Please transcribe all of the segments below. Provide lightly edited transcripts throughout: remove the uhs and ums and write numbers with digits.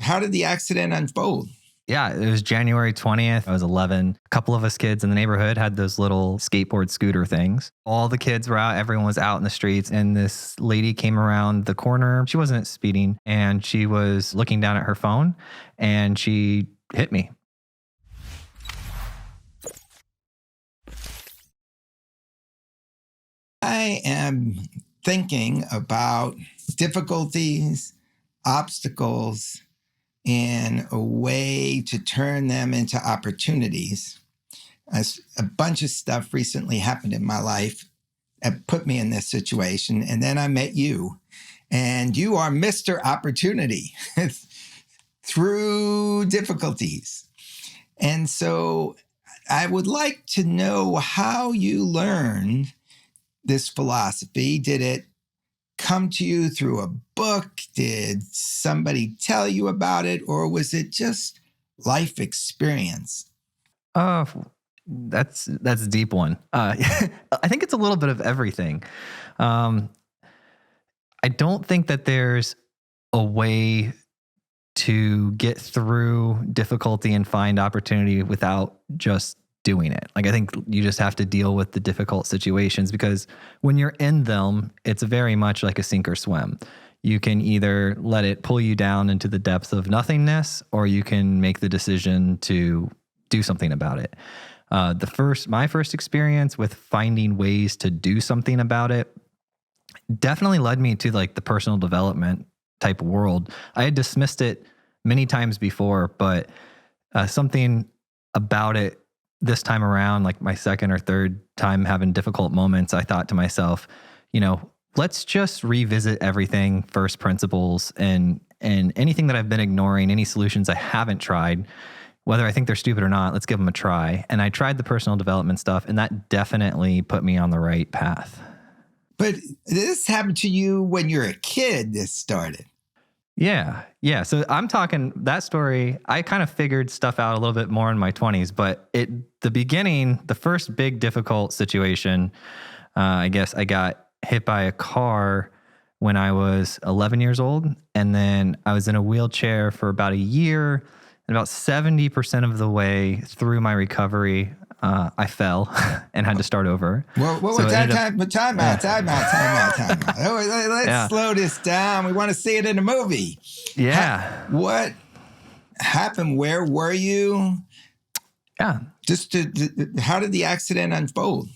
how did the accident unfold? Yeah, it was January 20th. I was 11. A couple of us kids in the neighborhood had those little skateboard scooter things. All the kids were out. Everyone was out in the streets. And this lady came around the corner. She wasn't speeding. And she was looking down at her phone. And she hit me. I am thinking about difficulties, obstacles, and a way to turn them into opportunities. A bunch of stuff recently happened in my life that put me in this situation. And then I met you, and you are Mr. Opportunity through difficulties. And so I would like to know how you learned this philosophy. Did it come to you through a book? Did somebody tell you about it? Or was it just life experience? That's a deep one. I think it's a little bit of everything. I don't think that there's a way to get through difficulty and find opportunity without just doing it. Like, I think you just have to deal with the difficult situations, because when you're in them, it's very much like a sink or swim. You can either let it pull you down into the depths of nothingness, or you can make the decision to do something about it. My first experience with finding ways to do something about it definitely led me to like the personal development type world. I had dismissed it many times before, but something about it this time around, like my second or third time having difficult moments, I thought to myself, let's just revisit everything, first principles, and anything that I've been ignoring, any solutions I haven't tried, whether I think they're stupid or not, let's give them a try. And I tried the personal development stuff, and that definitely put me on the right path. But this happened to you when you're a kid, this started. Yeah. So I'm talking that story. I kind of figured stuff out a little bit more in my 20s, but the beginning, the first big difficult situation, I guess I got hit by a car when I was 11 years old. And then I was in a wheelchair for about a year. And about 70% of the way through my recovery, I fell and had to start over. Well, time out. Let's slow this down. We want to see it in a movie. Yeah. What happened? Where were you? Yeah. How did the accident unfold?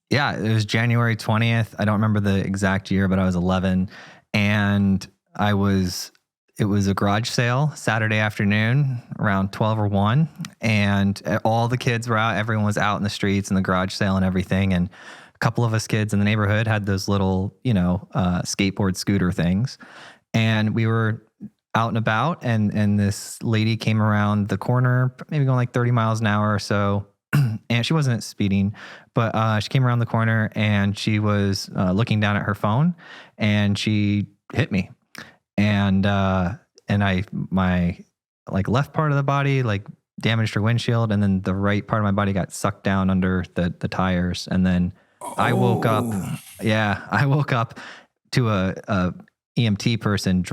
Yeah, it was January 20th. I don't remember the exact year, but I was 11. And it was a garage sale Saturday afternoon around 12 or 1. And all the kids were out. Everyone was out in the streets and the garage sale and everything. And a couple of us kids in the neighborhood had those little, skateboard scooter things. And we were out and about, and this lady came around the corner, maybe going like 30 miles an hour or so. And she wasn't speeding, but she came around the corner, and she was looking down at her phone, and she hit me. And my like left part of the body like damaged her windshield, and then the right part of my body got sucked down under the tires. And then I woke up. Yeah, I woke up to a EMT person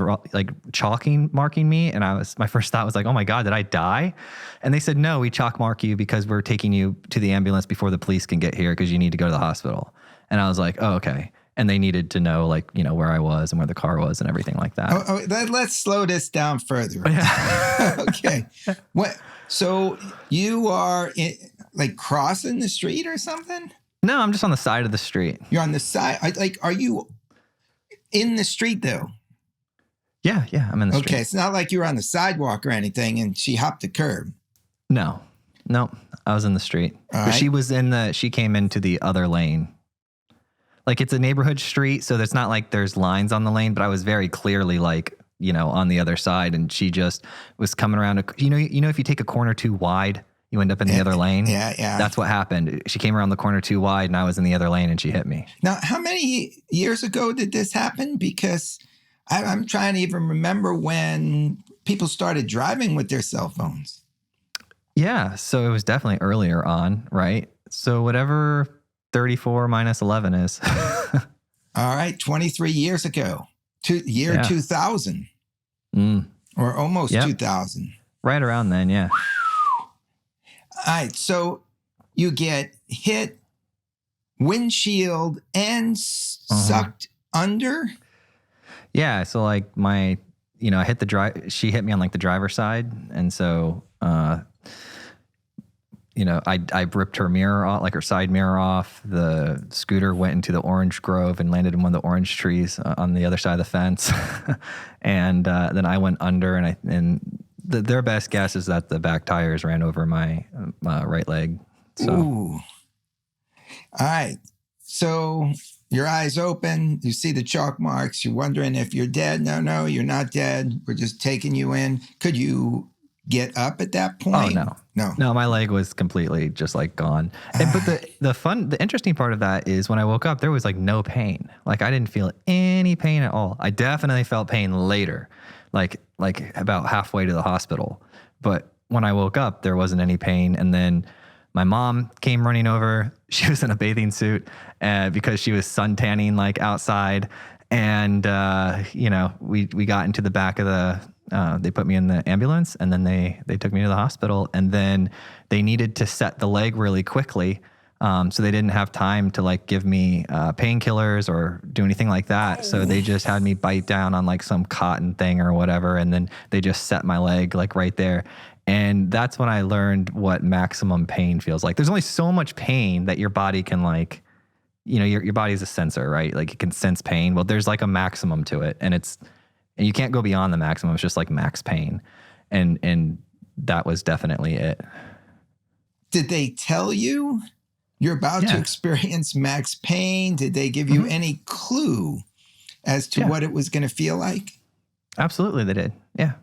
marking me, and my first thought was like, oh my God, did I die? And they said, no, we chalk mark you because we're taking you to the ambulance before the police can get here because you need to go to the hospital. And I was like, oh, okay. And they needed to know where I was and where the car was and everything like that. Let's slow this down further. Yeah. Okay. What? So you are crossing the street or something? No, I'm just on the side of the street. You're on the side. Are you in the street though? Yeah, I'm in the street. Okay, it's not like you were on the sidewalk or anything and she hopped the curb. No, I was in the street. But she came into the other lane. Like, it's a neighborhood street, so it's not like there's lines on the lane, but I was very clearly on the other side, and she just was coming around. If you take a corner too wide, you end up in the other lane. Yeah. That's what happened. She came around the corner too wide, and I was in the other lane, and she hit me. Now, how many years ago did this happen? Because I'm trying to even remember when people started driving with their cell phones. Yeah, so it was definitely earlier on, right? So whatever 34 minus 11 is. All right, 23 years ago, 2000. or almost Yep. 2000. Right around then, yeah. All right. So you get hit, windshield, and sucked under. Yeah. So like I hit she hit me on like the driver's side. And so, I ripped her mirror off, like her side mirror off. The scooter went into the orange grove and landed in one of the orange trees on the other side of the fence. And then I went under, and their best guess is that the back tires ran over my right leg. So. Ooh. All right. So your eyes open, you see the chalk marks, you're wondering if you're dead. No, you're not dead. We're just taking you in. Could you get up at that point? Oh, no, my leg was completely just like gone. But the interesting part of that is when I woke up, there was like no pain. Like I didn't feel any pain at all. I definitely felt pain later, like about halfway to the hospital. But when I woke up, there wasn't any pain. And then my mom came running over. She was in a bathing suit because she was suntanning like outside. And, we got into the back of they put me in the ambulance, and then they took me to the hospital, and then they needed to set the leg really quickly. So they didn't have time to like give me painkillers or do anything like that. So they just had me bite down on like some cotton thing or whatever. And then they just set my leg like right there. And that's when I learned what maximum pain feels like. There's only so much pain that your body can like, your body's a sensor, right? Like it can sense pain. Well, there's like a maximum to it, and you can't go beyond the maximum. It's just like max pain. And that was definitely it. Did they tell you you're about to experience max pain? Did they give you any clue as to what it was going to feel like? Absolutely, they did. Yeah.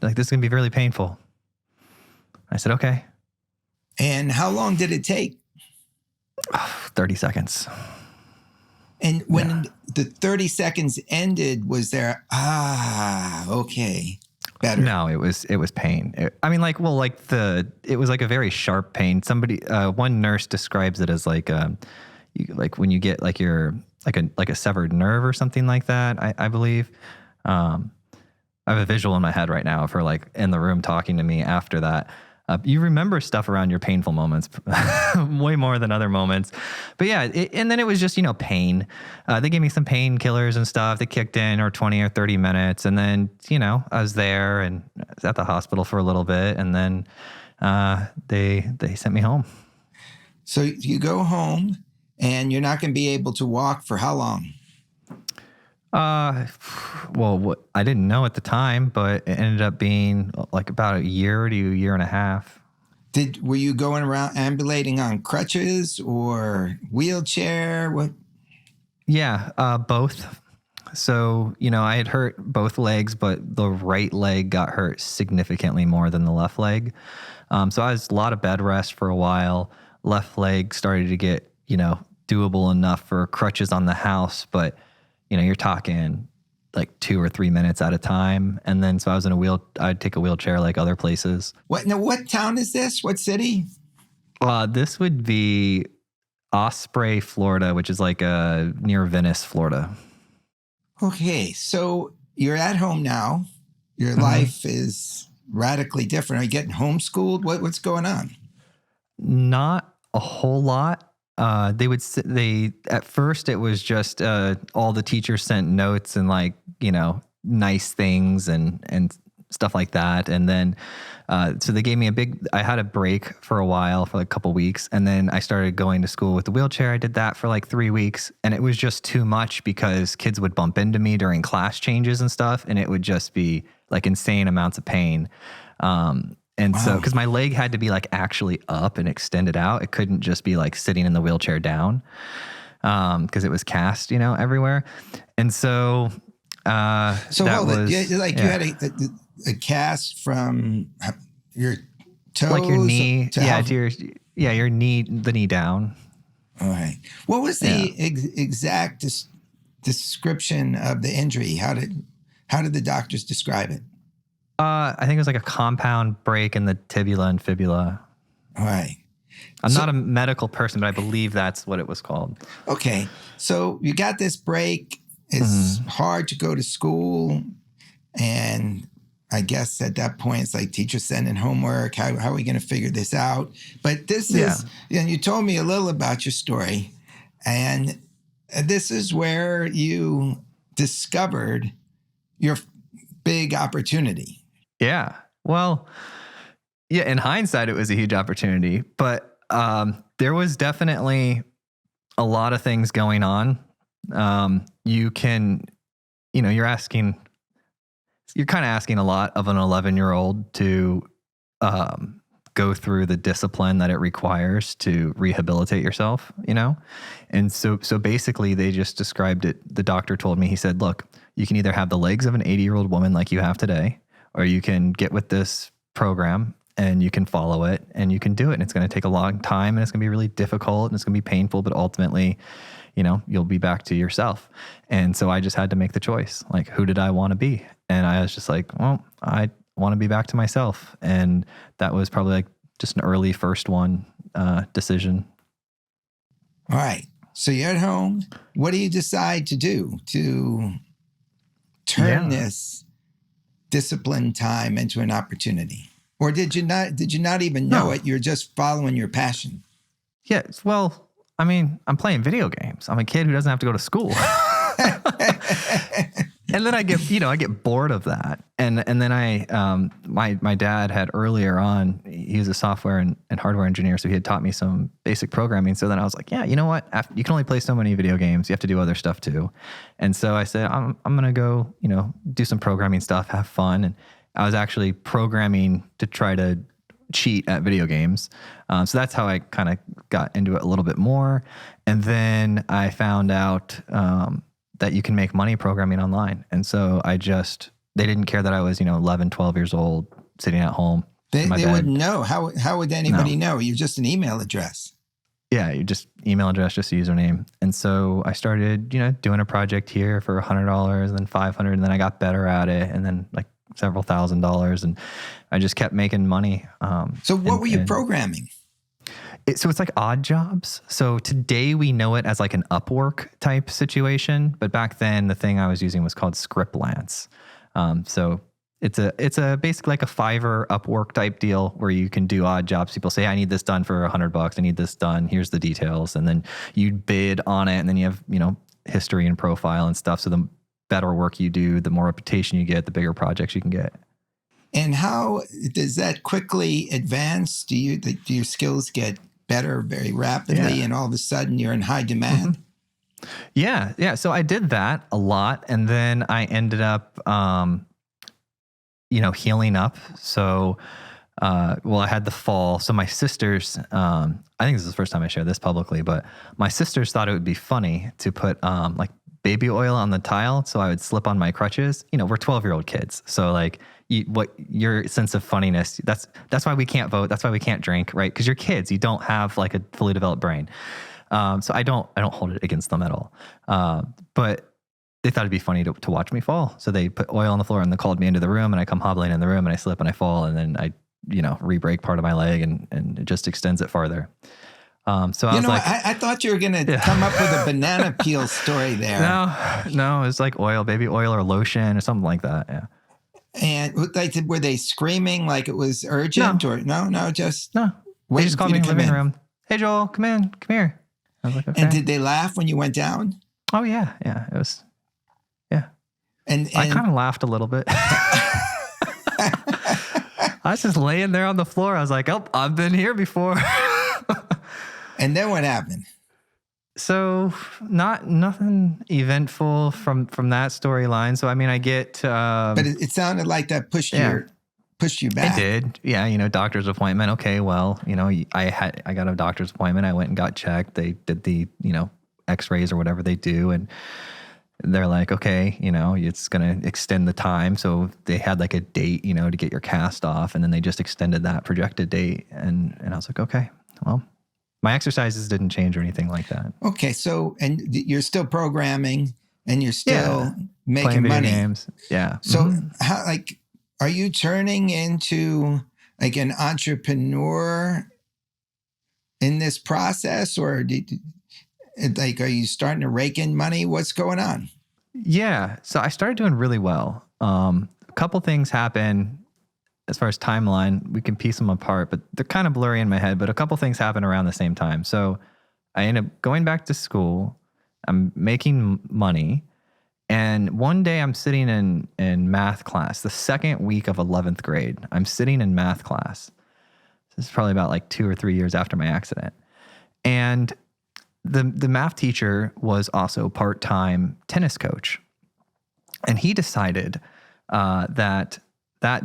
Like, this is going to be really painful. I said, okay. And how long did it take? 30 seconds. And when the 30 seconds ended, was there, okay, better? No, it was pain. It was like a very sharp pain. Somebody, one nurse describes it as like when you get like a severed nerve or something like that, I believe. I have a visual in my head right now of her like in the room talking to me after that. You remember stuff around your painful moments way more than other moments. But yeah, and then it was just, pain. They gave me some painkillers and stuff. They kicked in or 20 or 30 minutes. And then, I was there and I was at the hospital for a little bit. And then they sent me home. So you go home and you're not going to be able to walk for how long? Well, I didn't know at the time, but it ended up being like about a year to a year and a half. Were you going around ambulating on crutches or wheelchair? What? Yeah, both. So, I had hurt both legs, but the right leg got hurt significantly more than the left leg. So I was a lot of bed rest for a while. Left leg started to get, doable enough for crutches on the house, but you're talking like 2 or 3 minutes at a time. And then, so I was I'd take a wheelchair like other places. What town is this? What city? This would be Osprey, Florida, which is like near Venice, Florida. Okay. So you're at home now. Your life is radically different. Are you getting homeschooled? What's going on? Not a whole lot. At first it was just, all the teachers sent notes and like, nice things and stuff like that. And then, so they gave me I had a break for a while for like a couple weeks. And then I started going to school with the wheelchair. I did that for like 3 weeks, and it was just too much because kids would bump into me during class changes and stuff. And it would just be like insane amounts of pain. And so, because my leg had to be like actually up and extended out, it couldn't just be like sitting in the wheelchair down, because it was cast, everywhere. And so, you had a cast from your toes, like your knee, your knee, the knee down. All right. What was the exact description of the injury? How did the doctors describe it? I think it was like a compound break in the tibula and fibula. All right. I'm not a medical person, but I believe that's what it was called. Okay. So you got this break. It's hard to go to school. And I guess at that point, it's like teachers sending homework. How are we going to figure this out? But this is, and you told me a little about your story. And this is where you discovered your big opportunity. Yeah. Well, yeah, in hindsight, it was a huge opportunity, but there was definitely a lot of things going on. You're kind of asking a lot of an 11-year-old to go through the discipline that it requires to rehabilitate yourself, And so basically they just described it. The doctor told me, he said, look, you can either have the legs of an 80-year-old woman like you have today, or you can get with this program and you can follow it and you can do it. And it's going to take a long time and it's going to be really difficult and it's going to be painful, but ultimately, you'll be back to yourself. And so I just had to make the choice. Like, who did I want to be? And I was just like, well, I want to be back to myself. And that was probably like just an early first one decision. All right. So you're at home. What do you decide to do to turn this discipline time into an opportunity? Or did you not even know it? You're just following your passion. Yeah. Well, I mean, I'm playing video games. I'm a kid who doesn't have to go to school. And then I get bored of that. And then my dad had earlier on, he was a software and hardware engineer. So he had taught me some basic programming. So then I was like, yeah, you know what? You can only play so many video games. You have to do other stuff too. And so I said, I'm going to go, do some programming stuff, have fun. And I was actually programming to try to cheat at video games. So that's how I kind of got into it a little bit more. And then I found out that you can make money programming online. And so they didn't care that I was, 11, 12 years old, sitting at home. They wouldn't know. How would anybody know? You're just an email address. Yeah, you just email address, just a username. And so I started, doing a project here for $100 and then $500, and then I got better at it. And then like several $1,000s, and I just kept making money. So what were you programming? So it's like odd jobs. So today we know it as like an Upwork type situation, but back then the thing I was using was called Scriptlance. So it's a basically like a Fiverr Upwork type deal where you can do odd jobs. People say, I need this done for $100. I need this done. Here's the details. And then you bid on it, and then you have, history and profile and stuff. So the better work you do, the more reputation you get, the bigger projects you can get. And how does that quickly advance? Do your skills get better very rapidly, and all of a sudden you're in high demand? Mm-hmm. Yeah. So I did that a lot, and then I ended up, healing up. So, I had the fall. So my sisters, I think this is the first time I share this publicly, but my sisters thought it would be funny to put like baby oil on the tile, so I would slip on my crutches. We're 12-year-old kids, so like. Your sense of funniness, that's why we can't vote. That's why we can't drink, right? Because you're kids. You don't have like a fully developed brain. So I don't hold it against them at all. But they thought it'd be funny to watch me fall. So they put oil on the floor and they called me into the room, and I come hobbling in the room and I slip and I fall, and then I, re-break part of my leg and it just extends it farther. So I was like, I thought you were going to come up with a banana peel story there. No, it's like baby oil or lotion or something like that. Yeah. And like, were they screaming like it was urgent or no? They just called me in the living room. Hey, Joel, come here. I was like, okay. And did they laugh when you went down? Oh yeah. It was, yeah. And I kind of laughed a little bit. I was just laying there on the floor. I was like, oh, I've been here before. And then what happened? So nothing eventful from that storyline. So I mean, I get. But it sounded like that pushed you back. It did. Yeah. Doctor's appointment. Okay. Well, I got a doctor's appointment. I went and got checked. They did the X-rays or whatever they do, and they're like, okay, it's going to extend the time. So they had like a date, to get your cast off, and then they just extended that projected date, and I was like, okay, well. My exercises didn't change or anything like that. Okay, so and you're still programming and you're still making playing video money. Games. Yeah. So how are you turning into like an entrepreneur in this process, or are you starting to rake in money? What's going on? Yeah. So I started doing really well. couple things happen as far as timeline. We can piece them apart, but they're kind of blurry in my head. But a couple things happen around the same time. So I end up going back to school. I'm making money. And one day I'm sitting in math class, the second week of 11th grade. I'm sitting in math class. This is probably about like 2 or 3 years after my accident. And the math teacher was also part-time tennis coach. And he decided that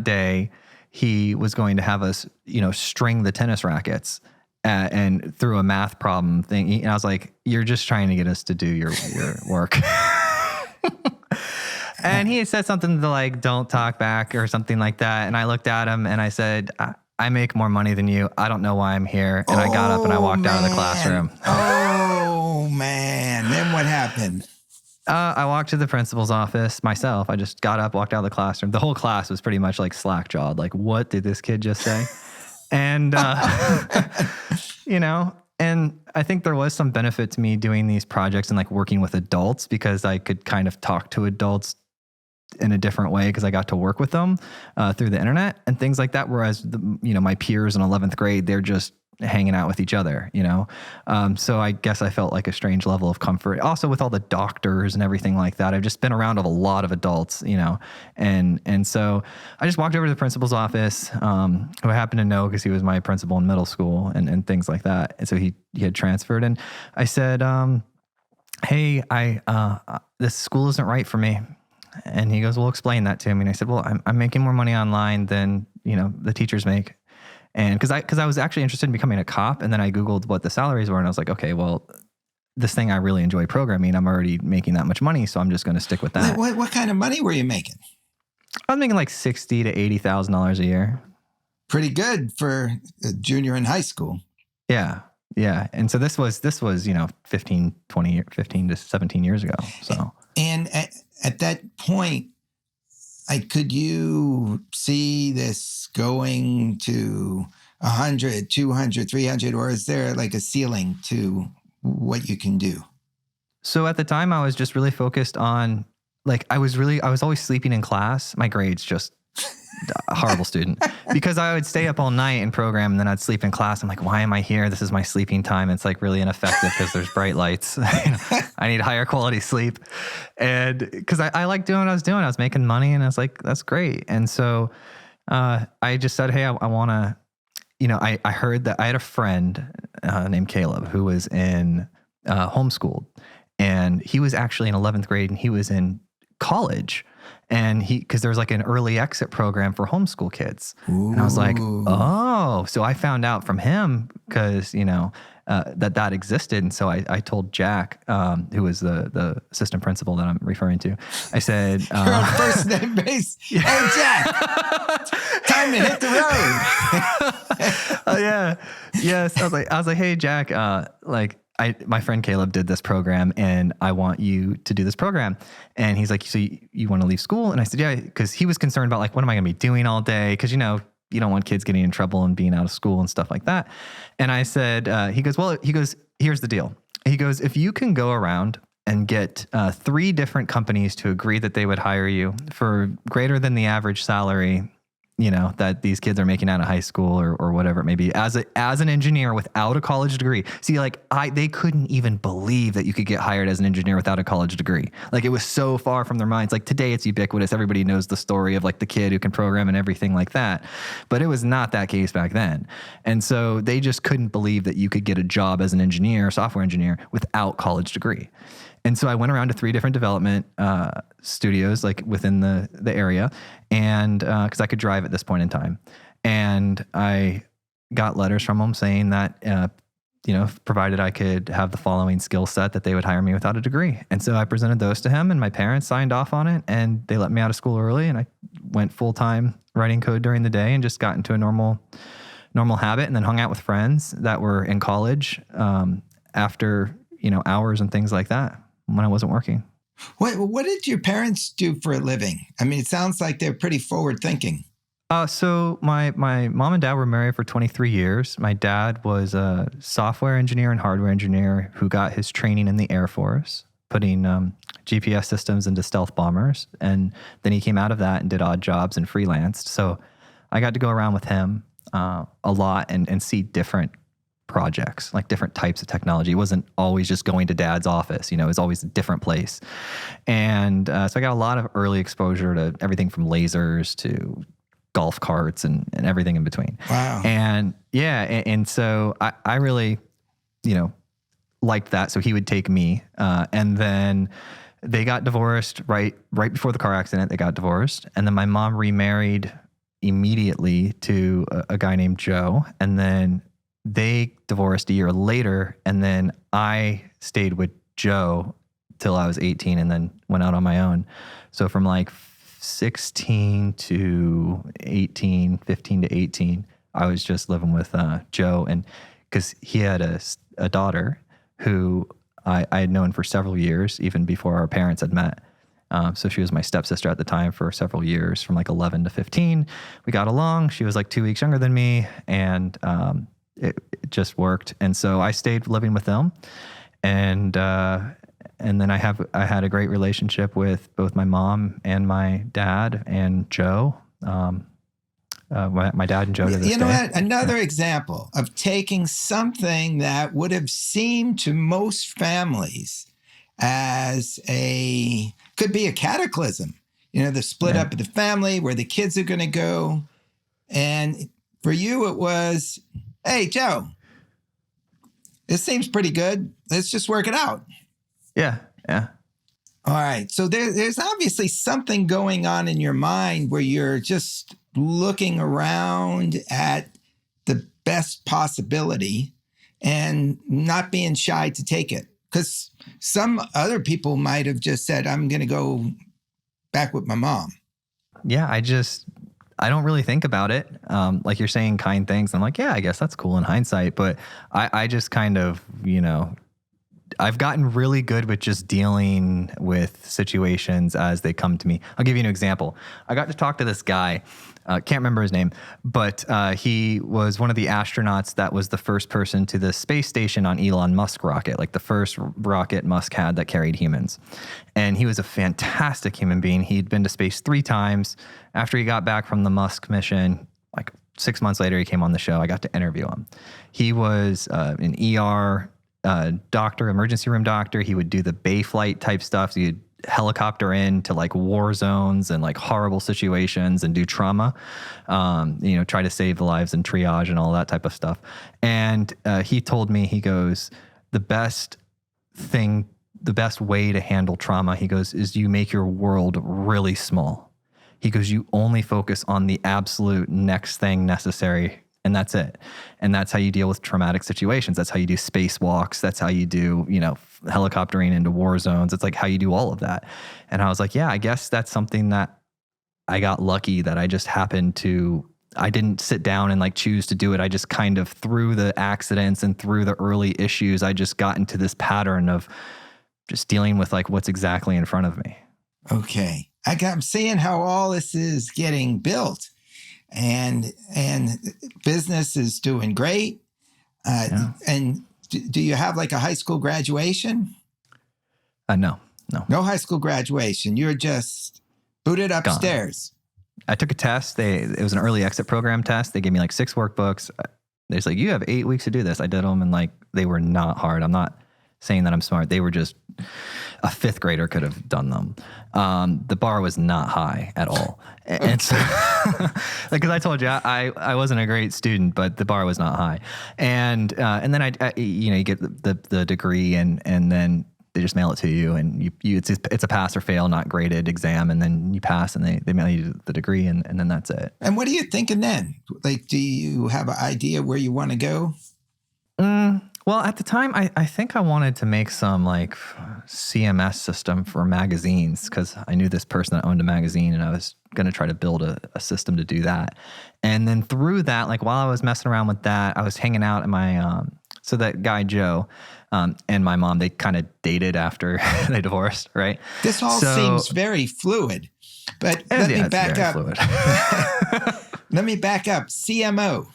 day he was going to have us, string the tennis rackets and through a math problem thing. And I was like, you're just trying to get us to do your work. And he had said something to like, don't talk back or something like that. And I looked at him and I said, I make more money than you. I don't know why I'm here. And I got up and I walked out of the classroom. Oh, man. Then what happened? I walked to the principal's office myself. I just got up, walked out of the classroom. The whole class was pretty much like slack-jawed. Like, what did this kid just say? And, and I think there was some benefit to me doing these projects and like working with adults because I could kind of talk to adults in a different way because I got to work with them through the internet and things like that. Whereas, my peers in 11th grade, they're just hanging out with each other, So I guess I felt like a strange level of comfort. Also with all the doctors and everything like that, I've just been around a lot of adults, and so I just walked over to the principal's office, who I happened to know because he was my principal in middle school and things like that. And so he had transferred and I said, hey, this school isn't right for me. And he goes, well, explain that to me. And I said, well, I'm making more money online than, the teachers make. And because I was actually interested in becoming a cop. And then I Googled what the salaries were. And I was like, okay, well, this thing I really enjoy programming. I'm already making that much money. So I'm just going to stick with that. What kind of money were you making? I was making like $60,000 to $80,000 a year. Pretty good for a junior in high school. Yeah. Yeah. And so this was 15 to 17 years ago. So. And at that point, could you see this going to 100, 200, 300, or is there like a ceiling to what you can do? So at the time I was just really focused on I was always sleeping in class. My grades just a horrible student because I would stay up all night and program and then I'd sleep in class. I'm like, why am I here? This is my sleeping time. It's like really ineffective because there's bright lights. I need higher quality sleep. And because I like doing what I was doing. I was making money and I was like, that's great. And so I just said, hey, I want to, I heard that I had a friend named Caleb who was in homeschooled and he was actually in 11th grade and he was in college. And because there was like an early exit program for homeschool kids. Ooh. And I was like, oh, so I found out from him because, that existed. And so I told Jack, who was the assistant principal that I'm referring to, I said, you're on first name base. Hey, Jack, time to hit the road. Oh, yeah. Yes. I was like, hey, Jack, my friend Caleb did this program and I want you to do this program. And he's like, so you want to leave school? And I said, yeah, because he was concerned about what am I going to be doing all day? Because, you don't want kids getting in trouble and being out of school and stuff like that. And I said, he goes, here's the deal. He goes, if you can go around and get 3 different companies to agree that they would hire you for greater than the average salary, that these kids are making out of high school or whatever it may be as an engineer without a college degree. See, they couldn't even believe that you could get hired as an engineer without a college degree. It was so far from their minds. Today it's ubiquitous. Everybody knows the story of the kid who can program and everything like that. But it was not that case back then. And so they just couldn't believe that you could get a job as an engineer, software engineer without college degree. And so I went around to 3 different development studios within the area, and because I could drive at this point in time, and I got letters from them saying that provided I could have the following skill set, that they would hire me without a degree. And so I presented those to him, and my parents signed off on it, and they let me out of school early, and I went full time writing code during the day, and just got into a normal habit, and then hung out with friends that were in college after hours and things like that, when I wasn't working. What did your parents do for a living? I mean, it sounds like they're pretty forward thinking. So my mom and dad were married for 23 years. My dad was a software engineer and hardware engineer who got his training in the Air Force, putting GPS systems into stealth bombers. And then he came out of that and did odd jobs and freelanced. So I got to go around with him a lot and see different projects, like different types of technology. It wasn't always just going to dad's office, it was always a different place. And so I got a lot of early exposure to everything from lasers to golf carts and everything in between. Wow. And and so I really, liked that. So he would take me, and then they got divorced right before the car accident. They got divorced, and then my mom remarried immediately to a guy named Joe, and then they divorced a year later, and then I stayed with Joe till I was 18 and then went out on my own. So from like 16 to 18, 15 to 18, I was just living with Joe, and because he had a daughter who I had known for several years, even before our parents had met. So she was my stepsister at the time for several years, from like 11 to 15. We got along. She was like 2 weeks younger than me, and it just worked. And so I stayed living with them, and then I had a great relationship with both my mom and my dad and Joe. My dad and Joe to this day. You know what? Another example of taking something that would have seemed to most families as could be a cataclysm. The split up of the family, where the kids are going to go. And for you, it was, hey, Joe, this seems pretty good. Let's just work it out. Yeah. All right. So there's obviously something going on in your mind where you're just looking around at the best possibility and not being shy to take it. Because some other people might have just said, I'm going to go back with my mom. Yeah, I don't really think about it. Like you're saying kind things. I'm like, yeah, I guess that's cool in hindsight. But I just kind of, I've gotten really good with just dealing with situations as they come to me. I'll give you an example. I got to talk to this guy. Can't remember his name, but he was one of the astronauts that was the first person to the space station on Elon Musk rocket, like the first rocket Musk had that carried humans. And he was a fantastic human being. He'd been to space 3 times. After he got back from the Musk mission, like 6 months later, he came on the show. I got to interview him. He was an ER doctor, emergency room doctor. He would do the bay flight type stuff. So he'd helicopter into like war zones and like horrible situations and do trauma, try to save the lives and triage and all that type of stuff. And he told me, he goes, the best way to handle trauma, he goes, is you make your world really small. He goes, you only focus on the absolute next thing necessary, and that's it. And that's how you deal with traumatic situations. That's how you do spacewalks. That's how you do, helicoptering into war zones. It's like how you do all of that. And I was like, yeah, I guess that's something that I got lucky that I just happened to, I didn't sit down and like choose to do it. I just kind of through the accidents and through the early issues, I just got into this pattern of just dealing with like what's exactly in front of me. Okay. I'm seeing how all this is getting built. And business is doing great. And do you have like a high school graduation? No. No high school graduation. You're just booted upstairs. Gone. I took a test. It was an early exit program test. They gave me like 6 workbooks. They're like, you have 8 weeks to do this. I did them, and like they were not hard. I'm not saying that I'm smart. They were just a 5th grader could have done them. The bar was not high at all. And so, because I told you, I wasn't a great student, but the bar was not high. And then I you get the degree, and then they just mail it to you, and it's a pass or fail, not graded exam. And then you pass, and they mail you the degree, and then that's it. And what are you thinking then? Like, do you have an idea where you want to go? Well, at the time, I think I wanted to make some like CMS system for magazines, because I knew this person that owned a magazine, and I was going to try to build a system to do that. And then through that, like while I was messing around with that, I was hanging out at my, so that guy, Joe, and my mom, they kind of dated after they divorced, right? This all seems very fluid, but let me back up. Let me back up. CMO,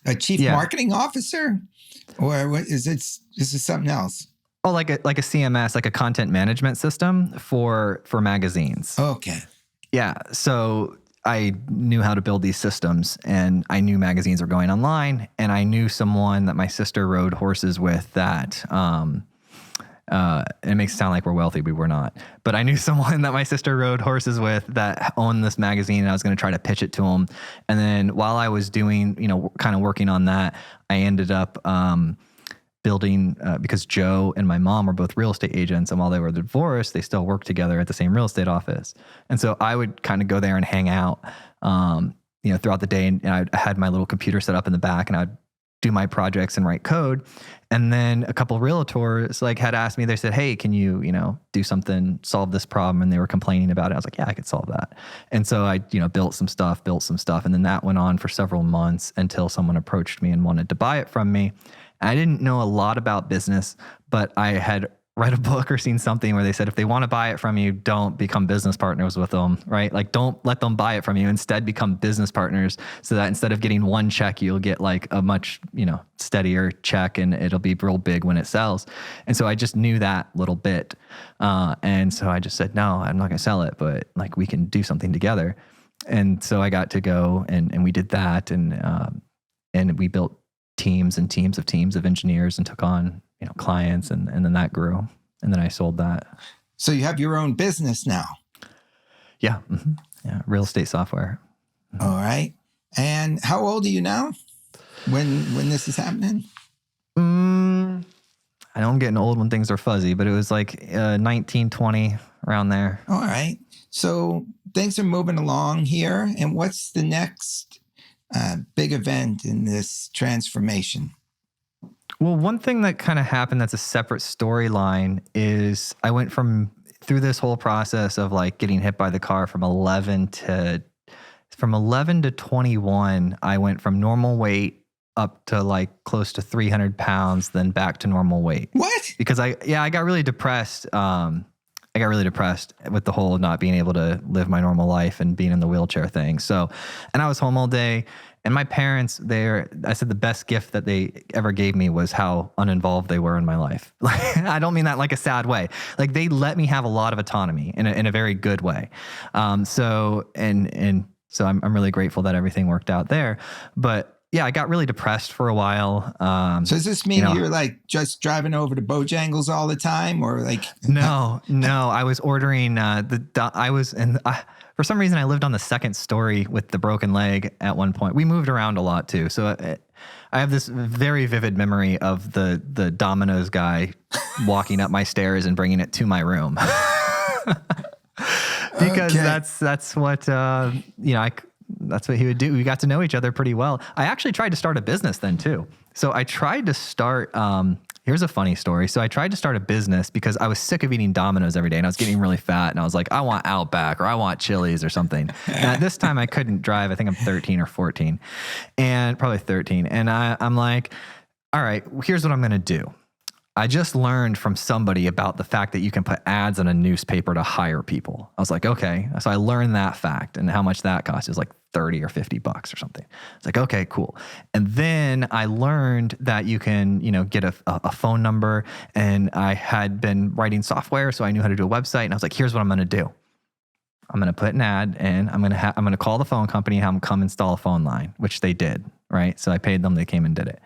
a chief marketing officer? Or what is it? Is this something else? Oh, like a CMS, like a content management system for magazines. Okay. Yeah. So I knew how to build these systems, and I knew magazines were going online, and I knew someone that my sister rode horses with that, it makes it sound like we're wealthy. We were not, but I knew someone that my sister rode horses with that owned this magazine, and I was going to try to pitch it to him. And then while I was doing, kind of working on that, I ended up, building, because Joe and my mom were both real estate agents, and while they were divorced, they still worked together at the same real estate office. And so I would kind of go there and hang out, throughout the day. And I had my little computer set up in the back, and I'd do my projects and write code. And then a couple of realtors had asked me, they said, hey, can you, do something, solve this problem? And they were complaining about it. I was like, yeah, I could solve that. And so I, built some stuff. And then that went on for several months until someone approached me and wanted to buy it from me. I didn't know a lot about business, but I had read a book or seen something where they said, if they want to buy it from you, don't become business partners with them, right? Like, don't let them buy it from you. Instead, become business partners, so that instead of getting one check, you'll get like a much, steadier check, and it'll be real big when it sells. And so I just knew that little bit. And so I just said, no, I'm not going to sell it, but like, we can do something together. And so I got to go and we did that. And we built teams and teams of engineers and took on, clients, and then that grew, and then I sold that. So you have your own business now? Yeah. Mm-hmm. Yeah. Real estate software. Mm-hmm. All right. And how old are you now when this is happening? I know I'm getting old when things are fuzzy, but it was like 19, 20, around there. All right. So things are moving along here. And what's the next big event in this transformation? Well, one thing that kind of happened that's a separate storyline is I went through this whole process of like getting hit by the car from 11 to 21. I went from normal weight up to like close to 300 pounds, then back to normal weight. What? Because I got really depressed. I got really depressed with the whole not being able to live my normal life and being in the wheelchair thing. So, and I was home all day. And my parents, I said the best gift that they ever gave me was how uninvolved they were in my life. I don't mean that like a sad way. Like, they let me have a lot of autonomy in a very good way. So I'm really grateful that everything worked out there. But yeah, I got really depressed for a while. So does this mean you're like just driving over to Bojangles all the time, or like? No. I was ordering for some reason I lived on the second story with the broken leg at one point. We moved around a lot too. So I have this very vivid memory of the Domino's guy walking up my stairs and bringing it to my room. Because that's what, that's what he would do. We got to know each other pretty well. I actually tried to start a business then too. So I tried to start, here's a funny story. So I tried to start a business because I was sick of eating Domino's every day, and I was getting really fat, and I was like, I want Outback, or I want Chili's or something. And at this time I couldn't drive. I think I'm 13 or 14, and probably 13. And I'm like, all right, here's what I'm going to do. I just learned from somebody about the fact that you can put ads in a newspaper to hire people. I was like, okay. So I learned that fact and how much that cost. It was like 30 or 50 bucks or something. It's like, okay, cool. And then I learned that you can, get a phone number, and I had been writing software, so I knew how to do a website. And I was like, here's what I'm going to do. I'm going to put an ad in. I'm going to call the phone company and have them come install a phone line, which they did. Right. So I paid them. They came and did it.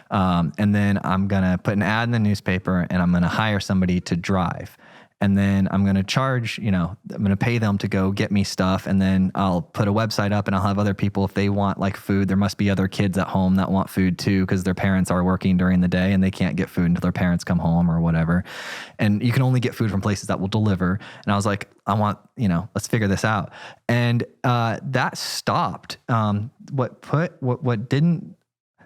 And then I'm going to put an ad in the newspaper, and I'm going to hire somebody to drive. And then I'm going to charge, I'm going to pay them to go get me stuff. And then I'll put a website up, and I'll have other people, if they want like food, there must be other kids at home that want food too, because their parents are working during the day and they can't get food until their parents come home or whatever. And you can only get food from places that will deliver. And I was like, I want, let's figure this out. And that stopped.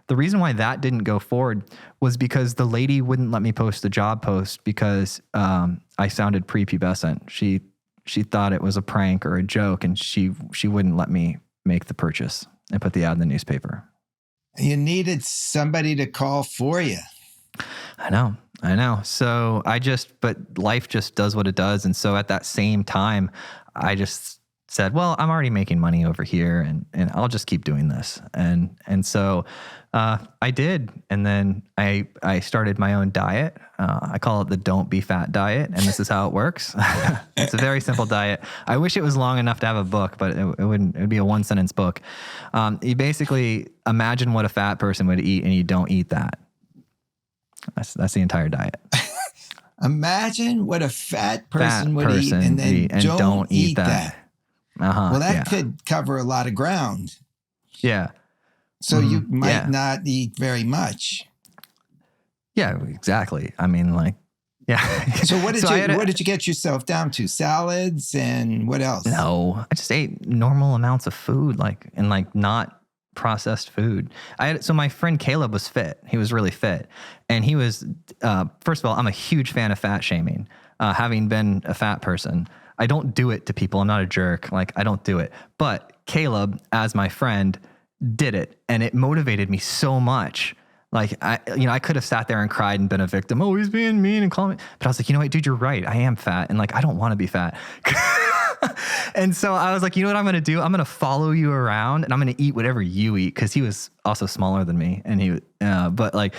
The reason why that didn't go forward was because the lady wouldn't let me post the job post because I sounded prepubescent. She thought it was a prank or a joke, and she wouldn't let me make the purchase and put the ad in the newspaper. You somebody to call for you. I know. So but life just does what it does. And so at that same time, I just said, well, I'm already making money over here and I'll just keep doing this. And so I did. And then I started my own diet. I call it the Don't Be Fat diet. And this is how it works. It's a very simple diet. I wish it was long enough to have a book, but it would be a 1-sentence book. You basically imagine what a fat person would eat and you don't eat that. That's the entire diet. Imagine what a fat person would eat and then don't eat that. Well, that could cover a lot of ground. Yeah. So you might not eat very much. Yeah, exactly. I mean, like, yeah. So what did you get yourself down to? Salads and what else? No, I just ate normal amounts of food, and not processed food. So my friend Caleb was fit. He was really fit. And he was, first of all, I'm a huge fan of fat shaming. Having been a fat person, I don't do it to people. I'm not a jerk. Like, I don't do it. But Caleb, as my friend, did it. And it motivated me so much. Like, I could have sat there and cried and been a victim. Oh, he's being mean and calling me. But I was like, you know what, dude, you're right. I am fat. And like, I don't want to be fat. And so I was like, you know what I'm going to do? I'm going to follow you around and I'm going to eat whatever you eat. Cause he was also smaller than me. And but like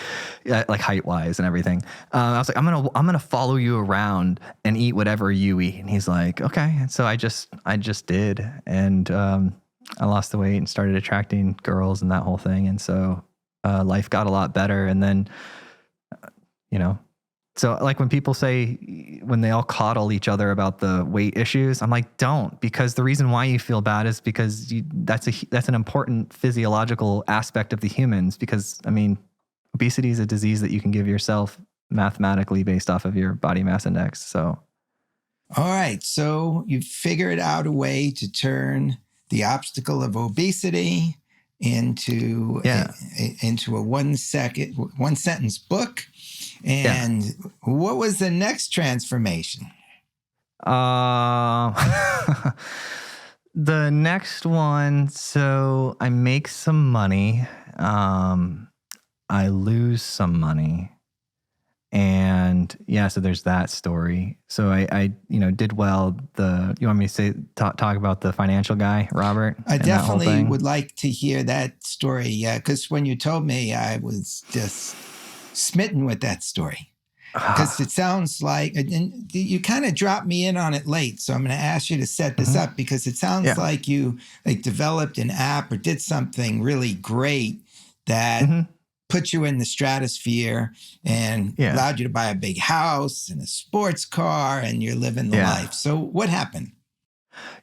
height wise and everything. I was like, I'm going to follow you around and eat whatever you eat. And he's like, okay. And so I just did. And, I lost the weight and started attracting girls and that whole thing. And so, life got a lot better. And then, so like when people say, when they all coddle each other about the weight issues, I'm like, don't, because the reason why you feel bad is because that's an important physiological aspect of the humans. Because I mean, obesity is a disease that you can give yourself mathematically based off of your body mass index. So. All right. So you figured out a way to turn the obstacle of obesity into a 1 sentence book. And what was the next transformation? The next one, so I make some money. I lose some money. And so there's that story. So I did well. You want me to talk about the financial guy, Robert? I definitely would like to hear that story. Yeah, because when you told me, I was just smitten with that story. Because it sounds like, and you kind of dropped me in on it late. So I'm going to ask you to set this up because it sounds like you developed an app or did something really great that put you in the stratosphere and allowed you to buy a big house and a sports car and you're living the life. So what happened?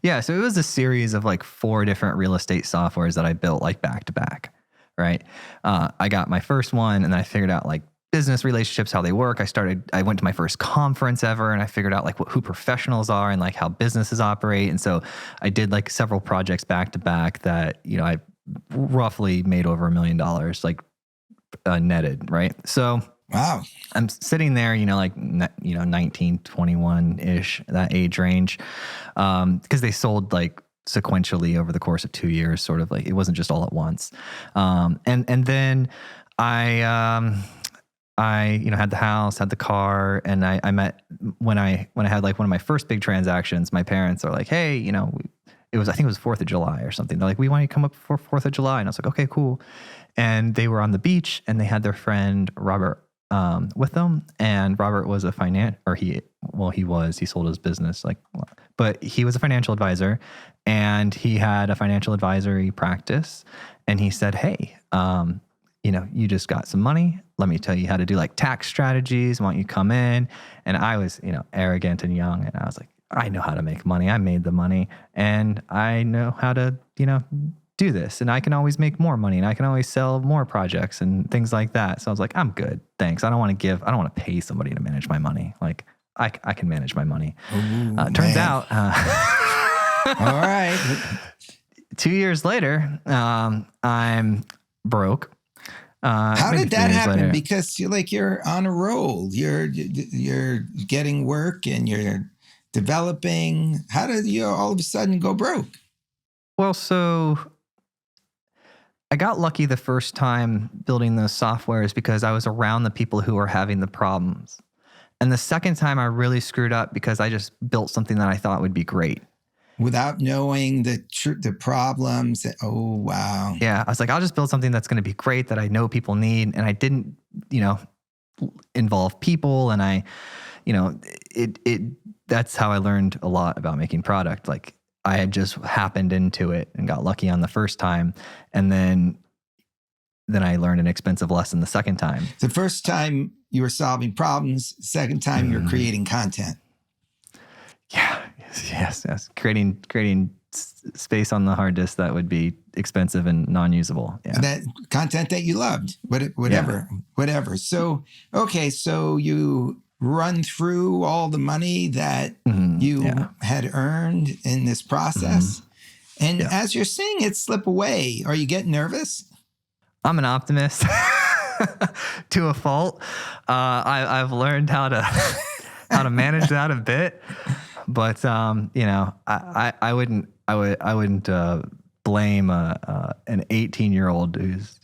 Yeah. So it was a series of 4 different real estate softwares that I built back to back. Right. I got my first one and then I figured out business relationships, how they work. I went to my first conference ever and I figured out who professionals are and how businesses operate. And so I did several projects back to back that, I roughly made over $1 million, netted. Right. So wow, I'm sitting there, 19, 21 ish, that age range. Cause they sold sequentially over the course of 2 years, sort of it wasn't just all at once. And then I had the house, had the car, and I met when I had one of my first big transactions, my parents are like, hey, I think it was 4th of July or something. They're like, we want you to come up for 4th of July. And I was like, okay, cool. And they were on the beach and they had their friend Robert with them. And Robert was he sold his business, but he was a financial advisor and he had a financial advisory practice. And he said, hey, you just got some money. Let me tell you how to do tax strategies. Why don't you come in? And I was, arrogant and young. And I was like, I know how to make money. I made the money and I know how to, do this. And I can always make more money and I can always sell more projects and things like that. So I was like, I'm good. Thanks. I don't want to pay somebody to manage my money. I can manage my money. Ooh, turns out, all right. 2 years later, I'm broke. How did that happen? Later. Because you're on a roll. You're getting work and you're developing. How did you all of a sudden go broke? Well, so I got lucky the first time building those softwares because I was around the people who were having the problems. And the second time I really screwed up because I just built something that I thought would be great. without knowing the problems. Oh, wow. Yeah. I was like, I'll just build something that's going to be great that I know people need. And I didn't, involve people. And I, that's how I learned a lot about making product. Like I had just happened into it and got lucky on the first time. And then I learned an expensive lesson the second time. The first time you were solving problems, second time you're creating content. Yeah. Yes. Creating space on the hard disk that would be expensive and non-usable. Yeah. That content that you loved, whatever. So, okay. So you run through all the money that you had earned in this process. And as you're seeing it slip away, are you getting nervous? I'm an optimist to a fault. I've learned how to manage that a bit, but I wouldn't blame an 18-year-old who's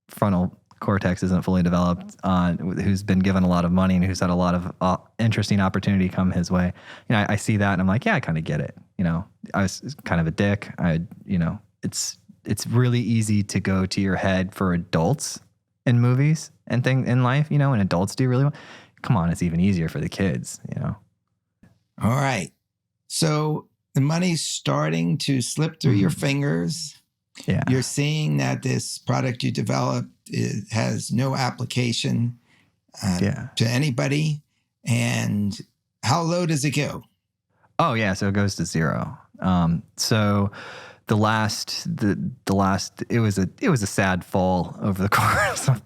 frontal cortex isn't fully developed, who's been given a lot of money and who's had a lot of interesting opportunity come his way. I see that and I'm like, yeah, I kind of get it. I was kind of a dick. It's really easy to go to your head for adults in movies and things in life, and adults do really well. Come on, it's even easier for the kids, All right. So the money's starting to slip through your fingers. Yeah. You're seeing that this product you developed has no application to anybody. And how low does it go? Oh yeah. So it goes to zero. So the last, it was a sad fall over the course of,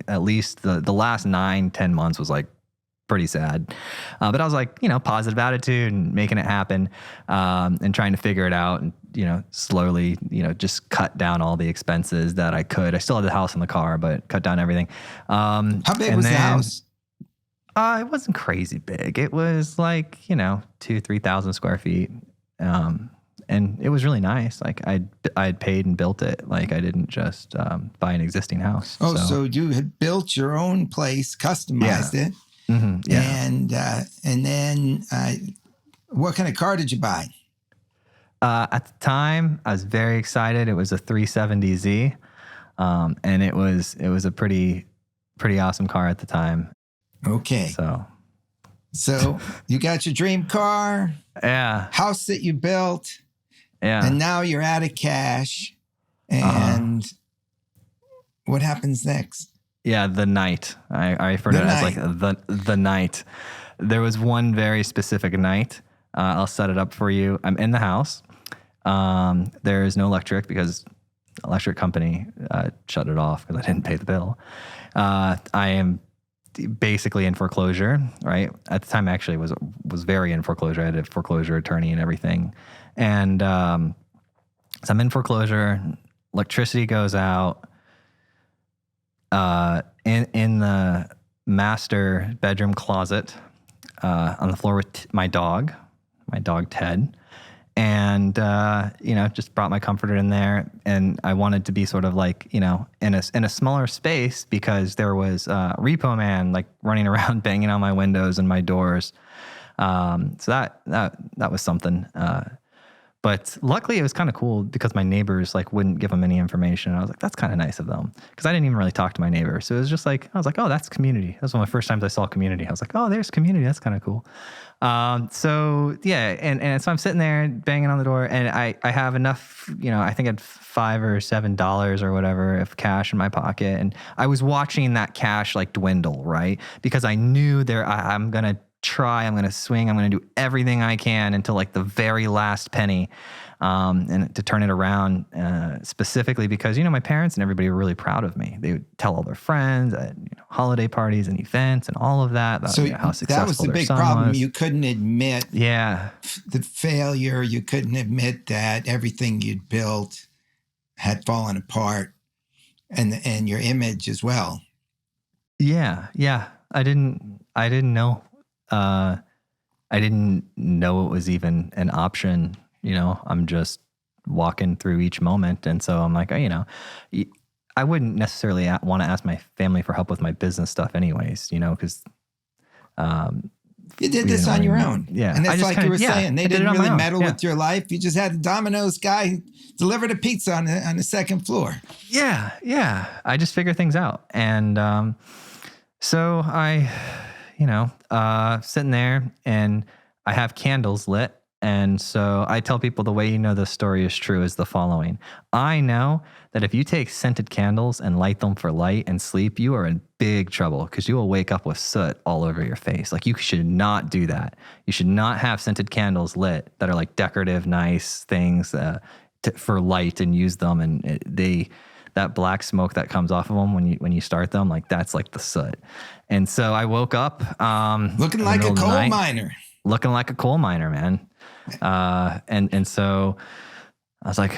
at least the last 9-10 months was like pretty sad. But I was like, positive attitude and making it happen, and trying to figure it out and, slowly, just cut down all the expenses that I could. I still had the house and the car, but cut down everything. How big was the house? It wasn't crazy big. It was like, 2,000-3,000 square feet. And it was really nice. Like I'd paid and built it. Like I didn't just buy an existing house. Oh, so you had built your own place, customized it. Mm-hmm, yeah. And then what kind of car did you buy? At the time, I was very excited. It was a 370Z, and it was a pretty awesome car at the time. Okay. So you got your dream car, house that you built, and now you're out of cash. And what happens next? Yeah, the night. I refer to it as like the night. There was one very specific night. I'll set it up for you. I'm in the house. There is no electric because electric company shut it off because I didn't pay the bill. I am basically in foreclosure, right? At the time, I actually was very in foreclosure. I had a foreclosure attorney and everything. And so I'm in foreclosure. Electricity goes out. In the master bedroom closet, on the floor with my dog Ted, and just brought my comforter in there, and I wanted to be sort of like in a smaller space because there was Repo Man like running around banging on my windows and my doors, so that was something. But luckily it was kind of cool because my neighbors like wouldn't give them any information. I was like, that's kind of nice of them because I didn't even really talk to my neighbors. So it was just like, I was like, oh, that's community. That was one of the first times I saw community. I was like, oh, there's community. That's kind of cool. So yeah. And so I'm sitting there banging on the door and I have enough, I think I had $5 or $7 or whatever of cash in my pocket. And I was watching that cash like dwindle, right? Because I knew I'm going to try, I'm going to swing, I'm going to do everything I can until like the very last penny, and to turn it around, specifically because, my parents and everybody were really proud of me. They would tell all their friends at holiday parties and events and all of that. So how successful that was the big problem. You couldn't admit the failure. You couldn't admit that everything you'd built had fallen apart and your image as well. Yeah. I didn't know. I didn't know it was even an option. I'm just walking through each moment. And so I'm like, I wouldn't necessarily want to ask my family for help with my business stuff anyways, because You did this on your own. Yeah. And it's like you were saying, they didn't really meddle with your life. You just had the Domino's guy deliver the pizza on the second floor. Yeah. Yeah. I just figure things out. And so I, sitting there and I have candles lit. And so I tell people the way you know the story is true is the following. I know that if you take scented candles and light them for light and sleep, you are in big trouble because you will wake up with soot all over your face. Like you should not do that. You should not have scented candles lit that are like decorative, nice things for light and use them. And that black smoke that comes off of them when you start them, like that's like the soot. And so I woke up looking like a coal miner. Looking like a coal miner, man. And so I was like,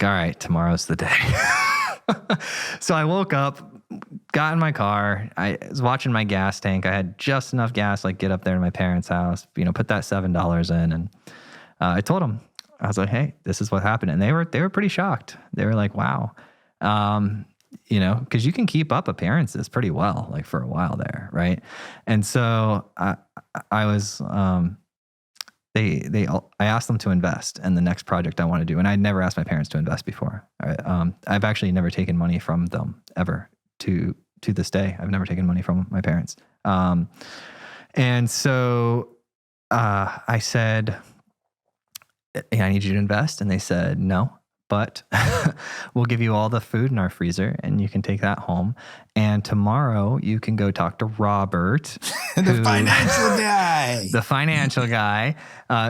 all right, tomorrow's the day. So I woke up, got in my car. I was watching my gas tank. I had just enough gas, like get up there to my parents' house, put that $7 in. And I told them, I was like, hey, this is what happened. And they were pretty shocked. They were like, wow. Because you can keep up appearances pretty well, like for a while there, right? And so I was, I asked them to invest in the next project I want to do, and I'd never asked my parents to invest before. I've actually never taken money from them ever to this day. I've never taken money from my parents, and so I said, I need you to invest, and they said no. But we'll give you all the food in our freezer and you can take that home. And tomorrow you can go talk to Robert. The financial guy.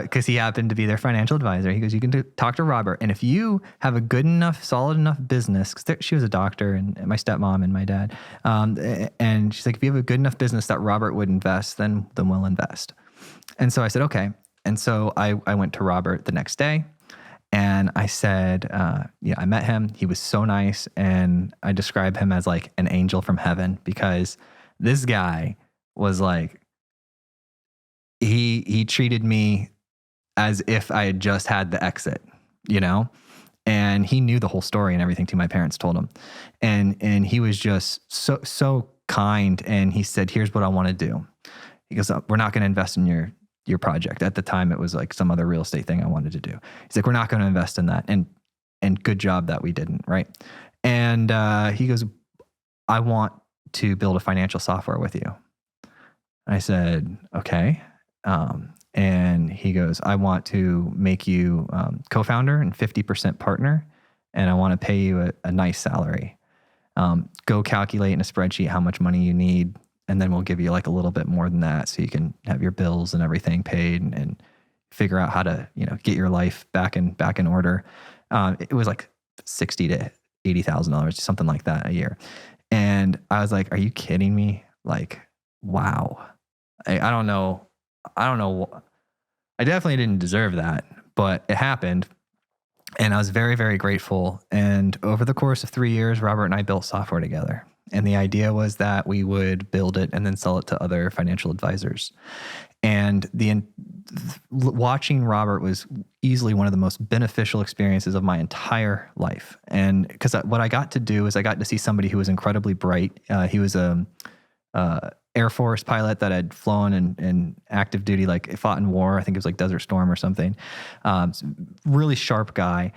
Because he happened to be their financial advisor. He goes, you can talk to Robert. And if you have a good enough, solid enough business, because she was a doctor and my stepmom and my dad. And she's like, if you have a good enough business that Robert would invest, then we'll invest. And so I said, okay. And so I went to Robert the next day. And I said, I met him. He was so nice. And I describe him as like an angel from heaven because this guy was like, he treated me as if I had just had the exit, and he knew the whole story and everything too. My parents told him. And he was just so kind. And he said, here's what I want to do. He goes, we're not going to invest in your project. At the time, it was like some other real estate thing I wanted to do. He's like, we're not going to invest in that. And good job that we didn't, right? And he goes, I want to build a financial software with you. I said, okay. And he goes, I want to make you co-founder and 50% partner. And I want to pay you a nice salary. Go calculate in a spreadsheet how much money you need. And then we'll give you like a little bit more than that so you can have your bills and everything paid and figure out how to, get your life back in order. It was like $60,000 to $80,000, something like that a year. And I was like, are you kidding me? Like, wow. I don't know. I definitely didn't deserve that, but it happened. And I was very, very grateful. And over the course of 3 years, Robert and I built software together. And the idea was that we would build it and then sell it to other financial advisors. And watching Robert was easily one of the most beneficial experiences of my entire life. And because what I got to do is I got to see somebody who was incredibly bright. He was a Air Force pilot that had flown in active duty, like fought in war. I think it was like Desert Storm or something. Really sharp guy.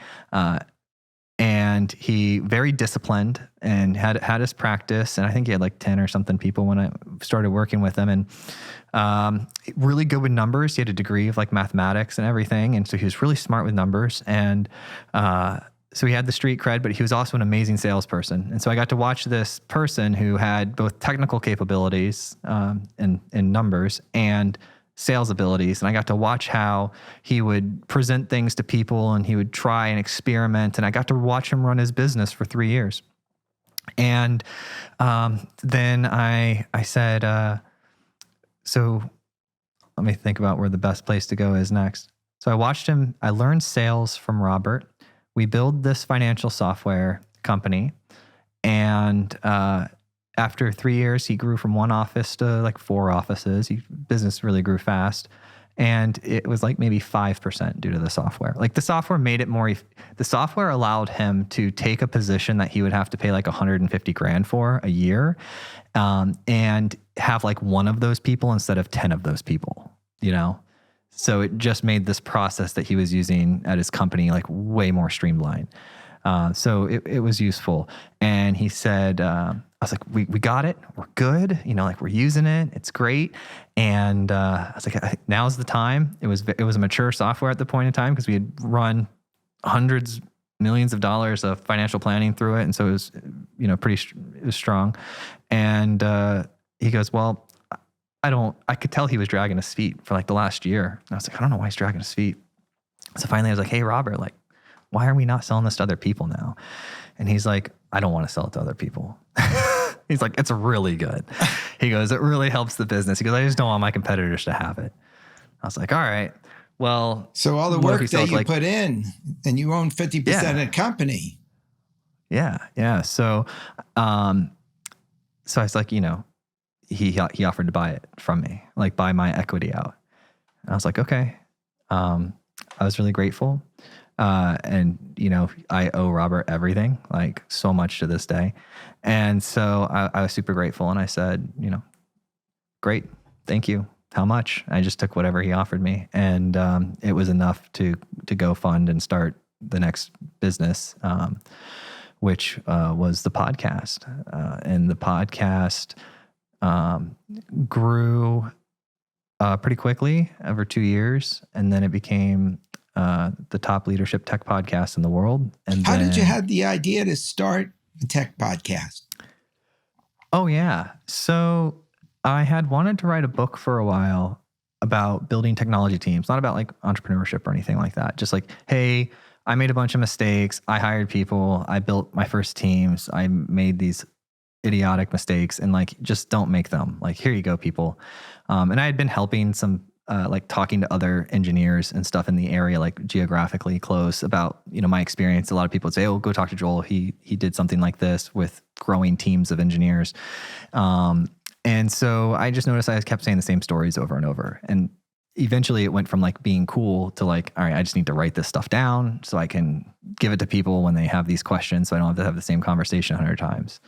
And he very disciplined and had his practice. And I think he had like 10 or something people when I started working with him. And really good with numbers. He had a degree of like mathematics and everything. And so he was really smart with numbers. And so he had the street cred, but he was also an amazing salesperson. And so I got to watch this person who had both technical capabilities in numbers and sales abilities. And I got to watch how he would present things to people and he would try and experiment. And I got to watch him run his business for 3 years. And then I said, so let me think about where the best place to go is next. So I watched him. I learned sales from Robert. We build this financial software company. And after 3 years, he grew from 1 office to like 4 offices. Business really grew fast. And it was like maybe 5% due to the software. Like the software made it more, the software allowed him to take a position that he would have to pay like $150,000 for a year. And have like one of those people instead of 10 of those people, you know? So it just made this process that he was using at his company like way more streamlined. So it was useful. And he said, I was like, we got it. We're good. You know, like we're using it. It's great. And I was like, now's the time. It was a mature software at the point in time because we had run hundreds, millions of dollars of financial planning through it. And so it was, you know, it was strong. And he goes, well, I could tell he was dragging his feet for like the last year. And I was like, I don't know why he's dragging his feet. So finally I was like, hey, Robert, like, why are we not selling this to other people now? And he's like, I don't want to sell it to other people. He's like, it's really good. He goes, it really helps the business. He goes, I just don't want my competitors to have it. I was like, all right, well. So all the work that you put in, and you own 50% of the company. Yeah. So I was like, you know, he offered to buy it from me, like buy my equity out. And I was like, okay. I was really grateful. And, you know, I owe Robert everything, like so much to this day. And so I was super grateful. And I said, you know, great. Thank you. How much? I just took whatever he offered me. And it was enough to go fund and start the next business, which was the podcast. And the podcast grew pretty quickly over 2 years. And then it became the top leadership tech podcast in the world. And how did you have the idea to start a tech podcast? Oh, yeah. So I had wanted to write a book for a while about building technology teams, not about like entrepreneurship or anything like that. Just like, hey, I made a bunch of mistakes. I hired people. I built my first teams. I made these idiotic mistakes and like, just don't make them. Like, here you go, people. And I had been helping some like talking to other engineers and stuff in the area, like geographically close about, you know, my experience. A lot of people would say, oh, go talk to Joel. He did something like this with growing teams of engineers. And so I just noticed I kept saying the same stories over and over. And eventually it went from like being cool to like, all right, I just need to write this stuff down so I can give it to people when they have these questions. So I don't have to have the same conversation 100 times.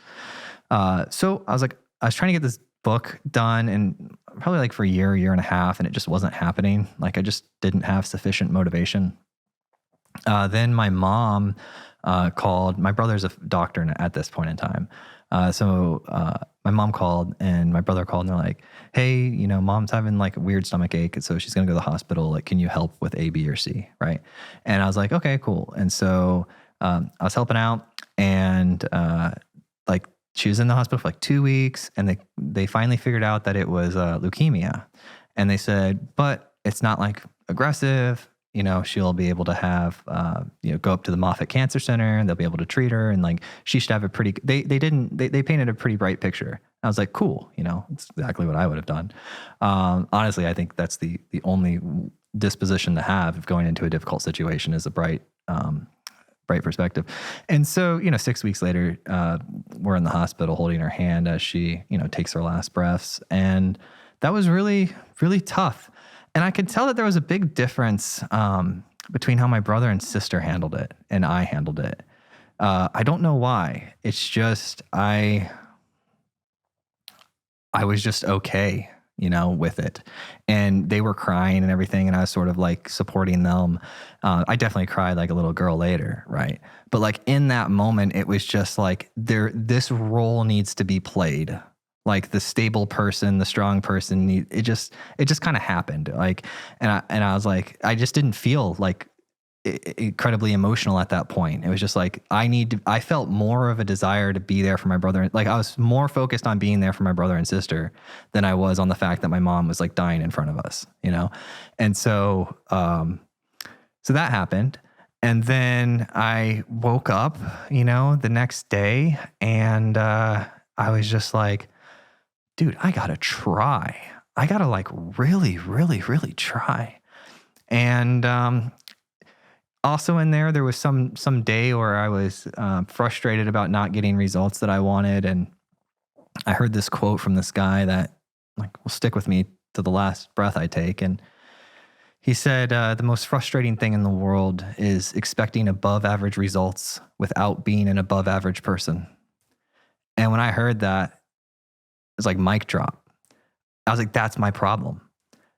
So I was trying to get this book done and probably like for a year and a half, and it just wasn't happening. Like I just didn't have sufficient motivation. Then my mom called. My brother's a doctor at this point in time. So my mom called and my brother called and they're like, hey, you know, mom's having like a weird stomach ache. And so she's going to go to the hospital. Like, can you help with A, B, or C? Right. And I was like, okay, cool. And so I was helping out and like, she was in the hospital for like 2 weeks and they finally figured out that it was leukemia. And they said, but it's not like aggressive, you know, she'll be able to have, you know, go up to the Moffitt Cancer Center and they'll be able to treat her. And like, she should have a pretty, they painted a pretty bright picture. I was like, cool, you know, it's exactly what I would have done. Honestly, I think that's the only disposition to have of going into a difficult situation is a bright perspective. And so, you know, 6 weeks later, we're in the hospital holding her hand as she, you know, takes her last breaths. And that was really, really tough. And I could tell that there was a big difference between how my brother and sister handled it and I handled it. I don't know why. It's just, I was just okay, you know, with it. And they were crying and everything. And I was sort of like supporting them. I definitely cried like a little girl later. Right. But like in that moment, it was just like this role needs to be played. Like the stable person, the strong person, it just kind of happened. Like, and I was like, I just didn't feel like incredibly emotional at that point. It was just like, I felt more of a desire to be there for my brother. Like I was more focused on being there for my brother and sister than I was on the fact that my mom was like dying in front of us, you know? And so, so that happened. And then I woke up, you know, the next day and, I was just like, dude, I gotta try. I gotta like really, really, really try. And, also in there was some day where I was frustrated about not getting results that I wanted. And I heard this quote from this guy that like will stick with me to the last breath I take. And he said, the most frustrating thing in the world is expecting above average results without being an above average person. And when I heard that, it was like mic drop. I was like, that's my problem.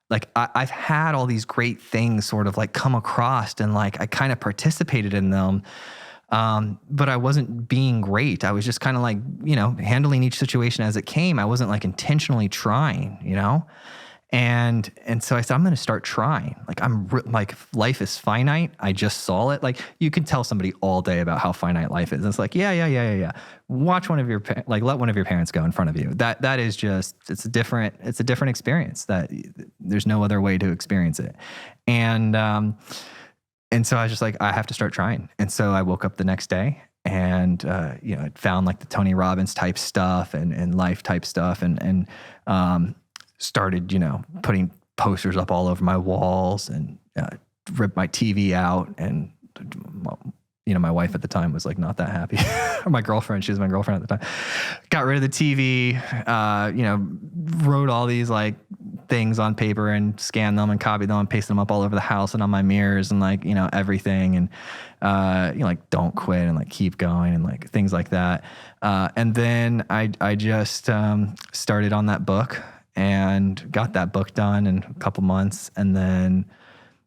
Like I've had all these great things sort of like come across and like I kind of participated in them. But I wasn't being great. I was just kind of like, handling each situation as it came. I wasn't like intentionally trying, And so I said, I'm going to start trying. Like like life is finite. I just saw it. Like you can tell somebody all day about how finite life is. And it's like, yeah. Watch let one of your parents go in front of you. That is just, it's a different experience that there's no other way to experience it. And so I was just like, I have to start trying. And so I woke up the next day and, I found like the Tony Robbins type stuff and life type stuff and started, putting posters up all over my walls and ripped my TV out. And, my wife at the time was like not that happy. Or my girlfriend, she was my girlfriend at the time. Got rid of the TV, wrote all these like things on paper and scanned them and copied them and pasted them up all over the house and on my mirrors and like, everything. And, like don't quit and like keep going and like things like that. And then I just started on that book and got that book done in a couple months. And then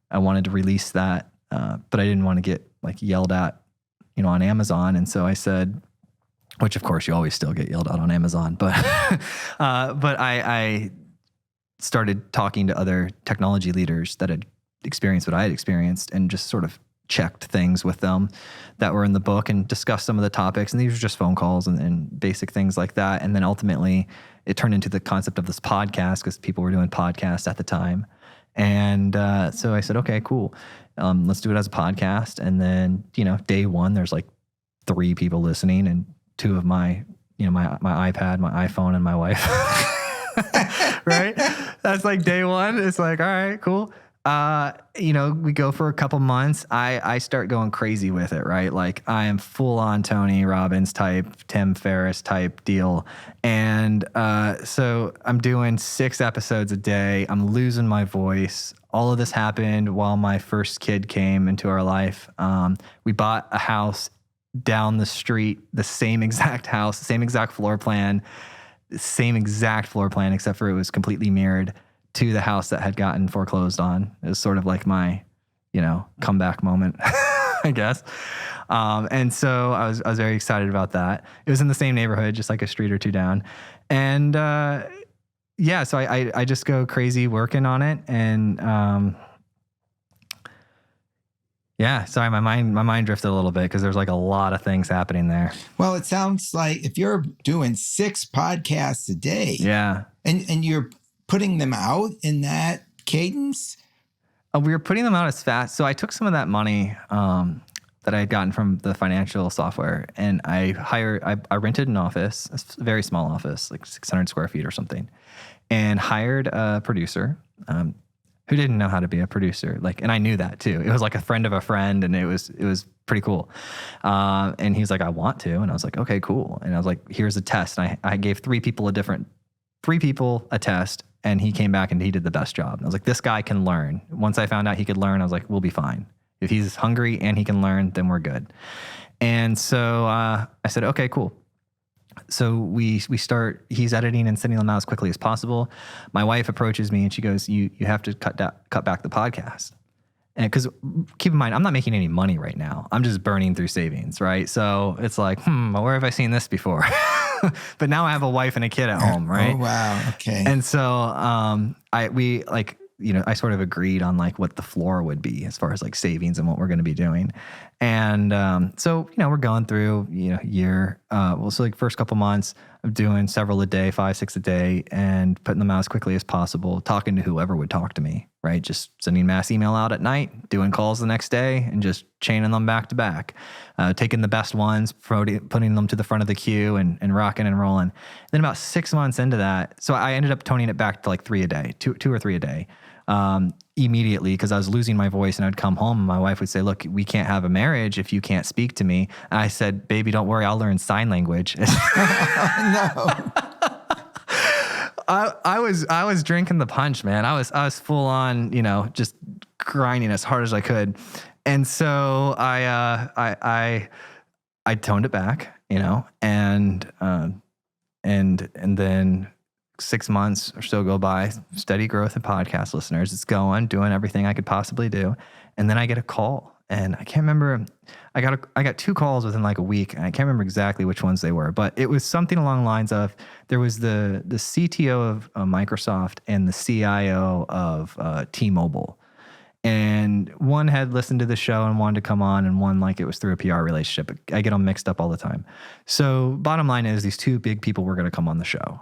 I wanted to release that, but I didn't want to get like yelled at, on Amazon. And so I said, which of course you always still get yelled at on Amazon, but I started talking to other technology leaders that had experienced what I had experienced and just sort of checked things with them that were in the book and discussed some of the topics. And these were just phone calls and basic things like that. And then ultimately it turned into the concept of this podcast because people were doing podcasts at the time. And so I said, okay, cool. Let's do it as a podcast. And then, day one, there's like 3 people listening and 2 of my iPad, my iPhone, and my wife. Right? That's like day one. It's like, all right, cool. We go for a couple months. I start going crazy with it, right? Like I am full on Tony Robbins type, Tim Ferriss type deal. And so I'm doing 6 episodes a day. I'm losing my voice. All of this happened while my first kid came into our life. We bought a house down the street, the same exact house, the same exact floor plan, except for it was completely mirrored to the house that had gotten foreclosed on. It was sort of like my, comeback moment, I guess. And so I was very excited about that. It was in the same neighborhood, just like a street or 2 down. And, so I just go crazy working on it. And, sorry, my mind drifted a little bit because there's like a lot of things happening there. Well, it sounds like if you're doing 6 podcasts a day, and you're putting them out in that cadence? We were putting them out as fast. So I took some of that money that I had gotten from the financial software, and I rented an office, a very small office, like 600 square feet or something, and hired a producer who didn't know how to be a producer. And I knew that too. It was like a friend of a friend, and it was pretty cool. And he was like, I want to. And I was like, okay, cool. And I was like, here's a test. And I gave 3 people a test, and he came back and he did the best job. And I was like, this guy can learn. Once I found out he could learn, I was like, we'll be fine. If he's hungry and he can learn, then we're good. And so I said, okay, cool. So we start, he's editing and sending them out as quickly as possible. My wife approaches me and she goes, you have to cut back the podcast. And because keep in mind, I'm not making any money right now. I'm just burning through savings, right? So it's like, where have I seen this before? But now I have a wife and a kid at home, right? Oh, wow. Okay. And so I sort of agreed on like what the floor would be as far as like savings and what we're going to be doing. And so we're going through year. So like first couple months, I'm doing several a day, 5, 6 a day, and putting them out as quickly as possible, talking to whoever would talk to me, right? Just sending mass email out at night, doing calls the next day, and just chaining them back to back, taking the best ones, putting them to the front of the queue and rocking and rolling. Then about 6 months into that, so I ended up toning it back to like 3 a day, two or 3 a day. Immediately, because I was losing my voice, and I'd come home and my wife would say, look, we can't have a marriage if you can't speak to me. And I said, baby, don't worry, I'll learn sign language. No. I was drinking the punch, man. I was full on, just grinding as hard as I could. And so I toned it back, and then 6 months or so go by, steady growth in podcast listeners. It's doing everything I could possibly do. And then I get a call, and I can't remember. I got 2 calls within like a week, and I can't remember exactly which ones they were, but it was something along the lines of there was the CTO of Microsoft and the CIO of T-Mobile. And one had listened to the show and wanted to come on, and one, like, it was through a PR relationship. I get them mixed up all the time. So bottom line is these 2 big people were going to come on the show.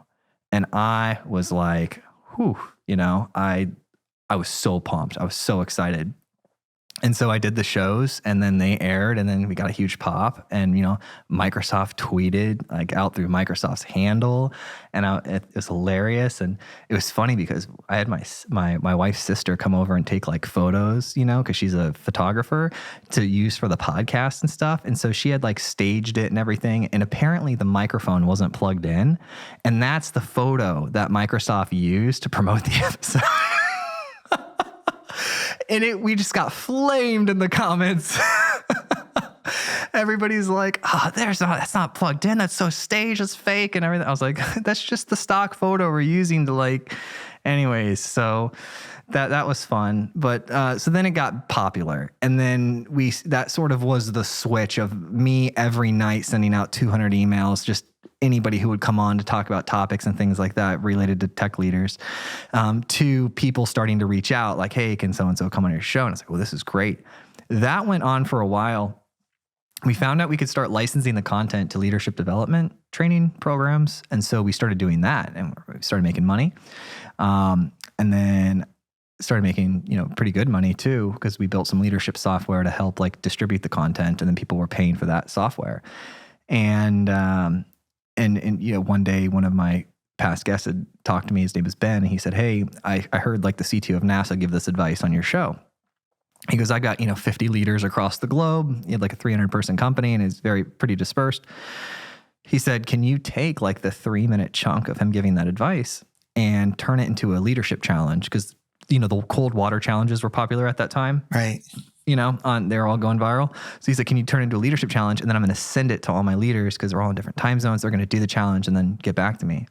And I was like, whew, I was so pumped. I was so excited. And so I did the shows, and then they aired, and then we got a huge pop. And, Microsoft tweeted like out through Microsoft's handle, and it was hilarious. And it was funny because I had my wife's sister come over and take like photos, because she's a photographer, to use for the podcast and stuff. And so she had like staged it and everything. And apparently the microphone wasn't plugged in. And that's the photo that Microsoft used to promote the episode. And we just got flamed in the comments. Everybody's like, that's not plugged in. That's so staged. It's fake and everything. I was like, that's just the stock photo we're using to like, anyways. So that was fun. But so then it got popular. And then that sort of was the switch of me every night sending out 200 emails, just anybody who would come on to talk about topics and things like that related to tech leaders, to people starting to reach out like, hey, can so-and-so come on your show? And I was like, well, this is great. That went on for a while. We found out we could start licensing the content to leadership development training programs. And so we started doing that, and we started making money. And then started making, pretty good money too, because we built some leadership software to help like distribute the content, and then people were paying for that software. And one day, one of my past guests had talked to me. His name is Ben, and he said, hey, I heard like the CTO of NASA give this advice on your show. He goes, I got, 50 leaders across the globe. He had like a 300-person company, and is pretty dispersed. He said, can you take like the 3-minute chunk of him giving that advice and turn it into a leadership challenge? Because, the cold water challenges were popular at that time. Right. They're all going viral. So he said, can you turn it into a leadership challenge? And then I'm going to send it to all my leaders, because they're all in different time zones. They're going to do the challenge and then get back to me.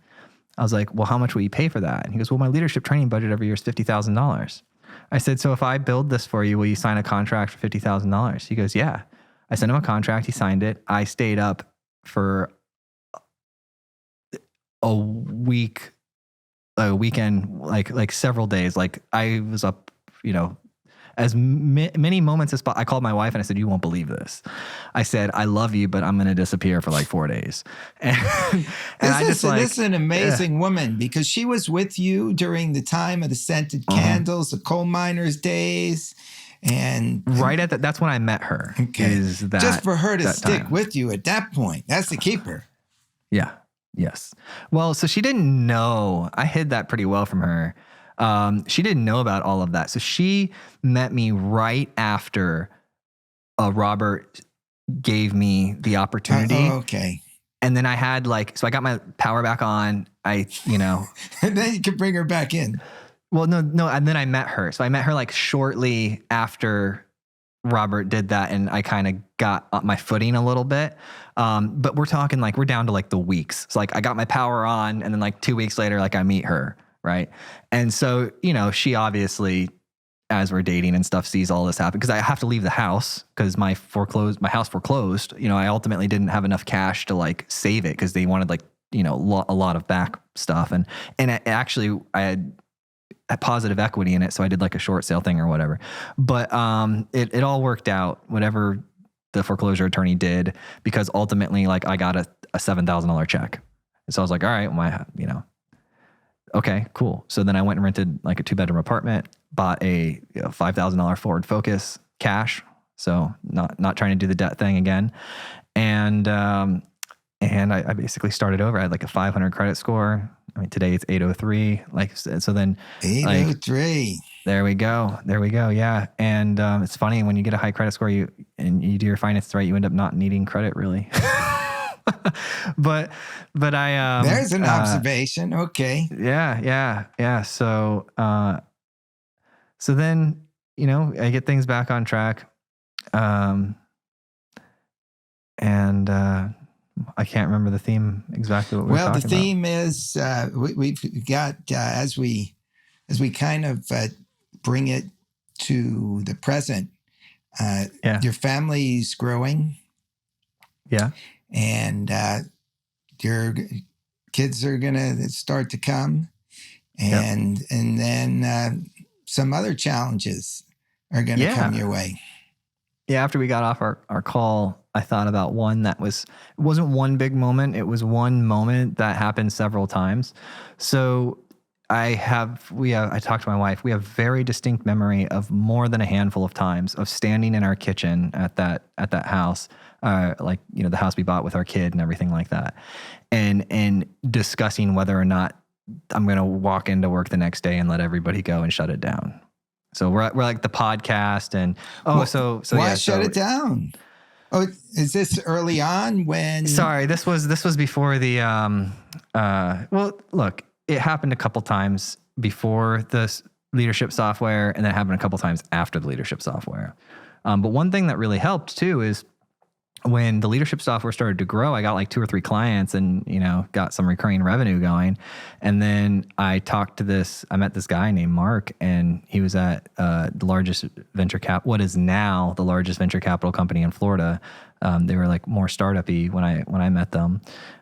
I was like, well, how much will you pay for that? And he goes, well, my leadership training budget every year is $50,000. I said, so if I build this for you, will you sign a contract for $50,000? He goes, yeah. I sent him a contract. He signed it. I stayed up for a weekend, like several days. Like I was up, as many moments as I called my wife and I said, you won't believe this. I said, I love you, but I'm going to disappear for like 4 days. This is an amazing woman, because she was with you during the time of the scented candles, the coal miners' days. And right at that's when I met her. Okay. Just for her to stick with you at that point. That's the keeper. Yeah. Yes. Well, so she didn't know. I hid that pretty well from her. She didn't know about all of that. So she met me right after Robert gave me the opportunity. Okay. And then I had so I got my power back on. And then you could bring her back in. Well, no. And then I met her. So I met her like shortly after Robert did that, and I kind of got my footing a little bit. But we're talking we're down to like the weeks. So I got my power on, and then like 2 weeks later, I meet her. Right. And so, she obviously, as we're dating and stuff, sees all this happen, because I have to leave the house because my house foreclosed. I ultimately didn't have enough cash to save it, because they wanted a lot of back stuff. And I had a positive equity in it. So I did a short sale thing or whatever, but it all worked out, whatever the foreclosure attorney did, because ultimately I got a $7,000 check. And so I was like, all right, okay, cool. So then I went and rented a 2-bedroom apartment, bought a $5,000 Ford Focus cash. So not trying to do the debt thing again. And I basically started over. I had a 500 credit score. I mean, today it's 803. So then 803. There we go. Yeah. And it's funny, when you get a high credit score, you do your finances right, you end up not needing credit really. but I there's an observation. Okay. Yeah. So then I get things back on track, and I can't remember the theme exactly what we were Well, the talking about. theme is we've got as we kind of bring it to the present. Your family's growing. Yeah. And your kids are going to start to come. And then some other challenges are going to come your way. Yeah, after we got off our call, I thought about one that it wasn't one big moment. It was one moment that happened several times. So I talked to my wife. We have very distinct memory of more than a handful of times of standing in our kitchen at that house, like, you know, the house we bought with our kid and everything like that, and discussing whether or not I'm going to walk into work the next day and let everybody go and shut it down. So we're like the podcast and why shut it down? Oh, is this early on when? Sorry, this was before the well, look, it happened a couple times before the leadership software, and then it happened a couple times after the leadership software. But one thing that really helped too is when the leadership software started to grow, I got like 2 or 3 clients and, you know, got some recurring revenue going. And then I met this guy named Mark, and he was at what is now the largest venture capital company in Florida. They were like more startup-y when I met them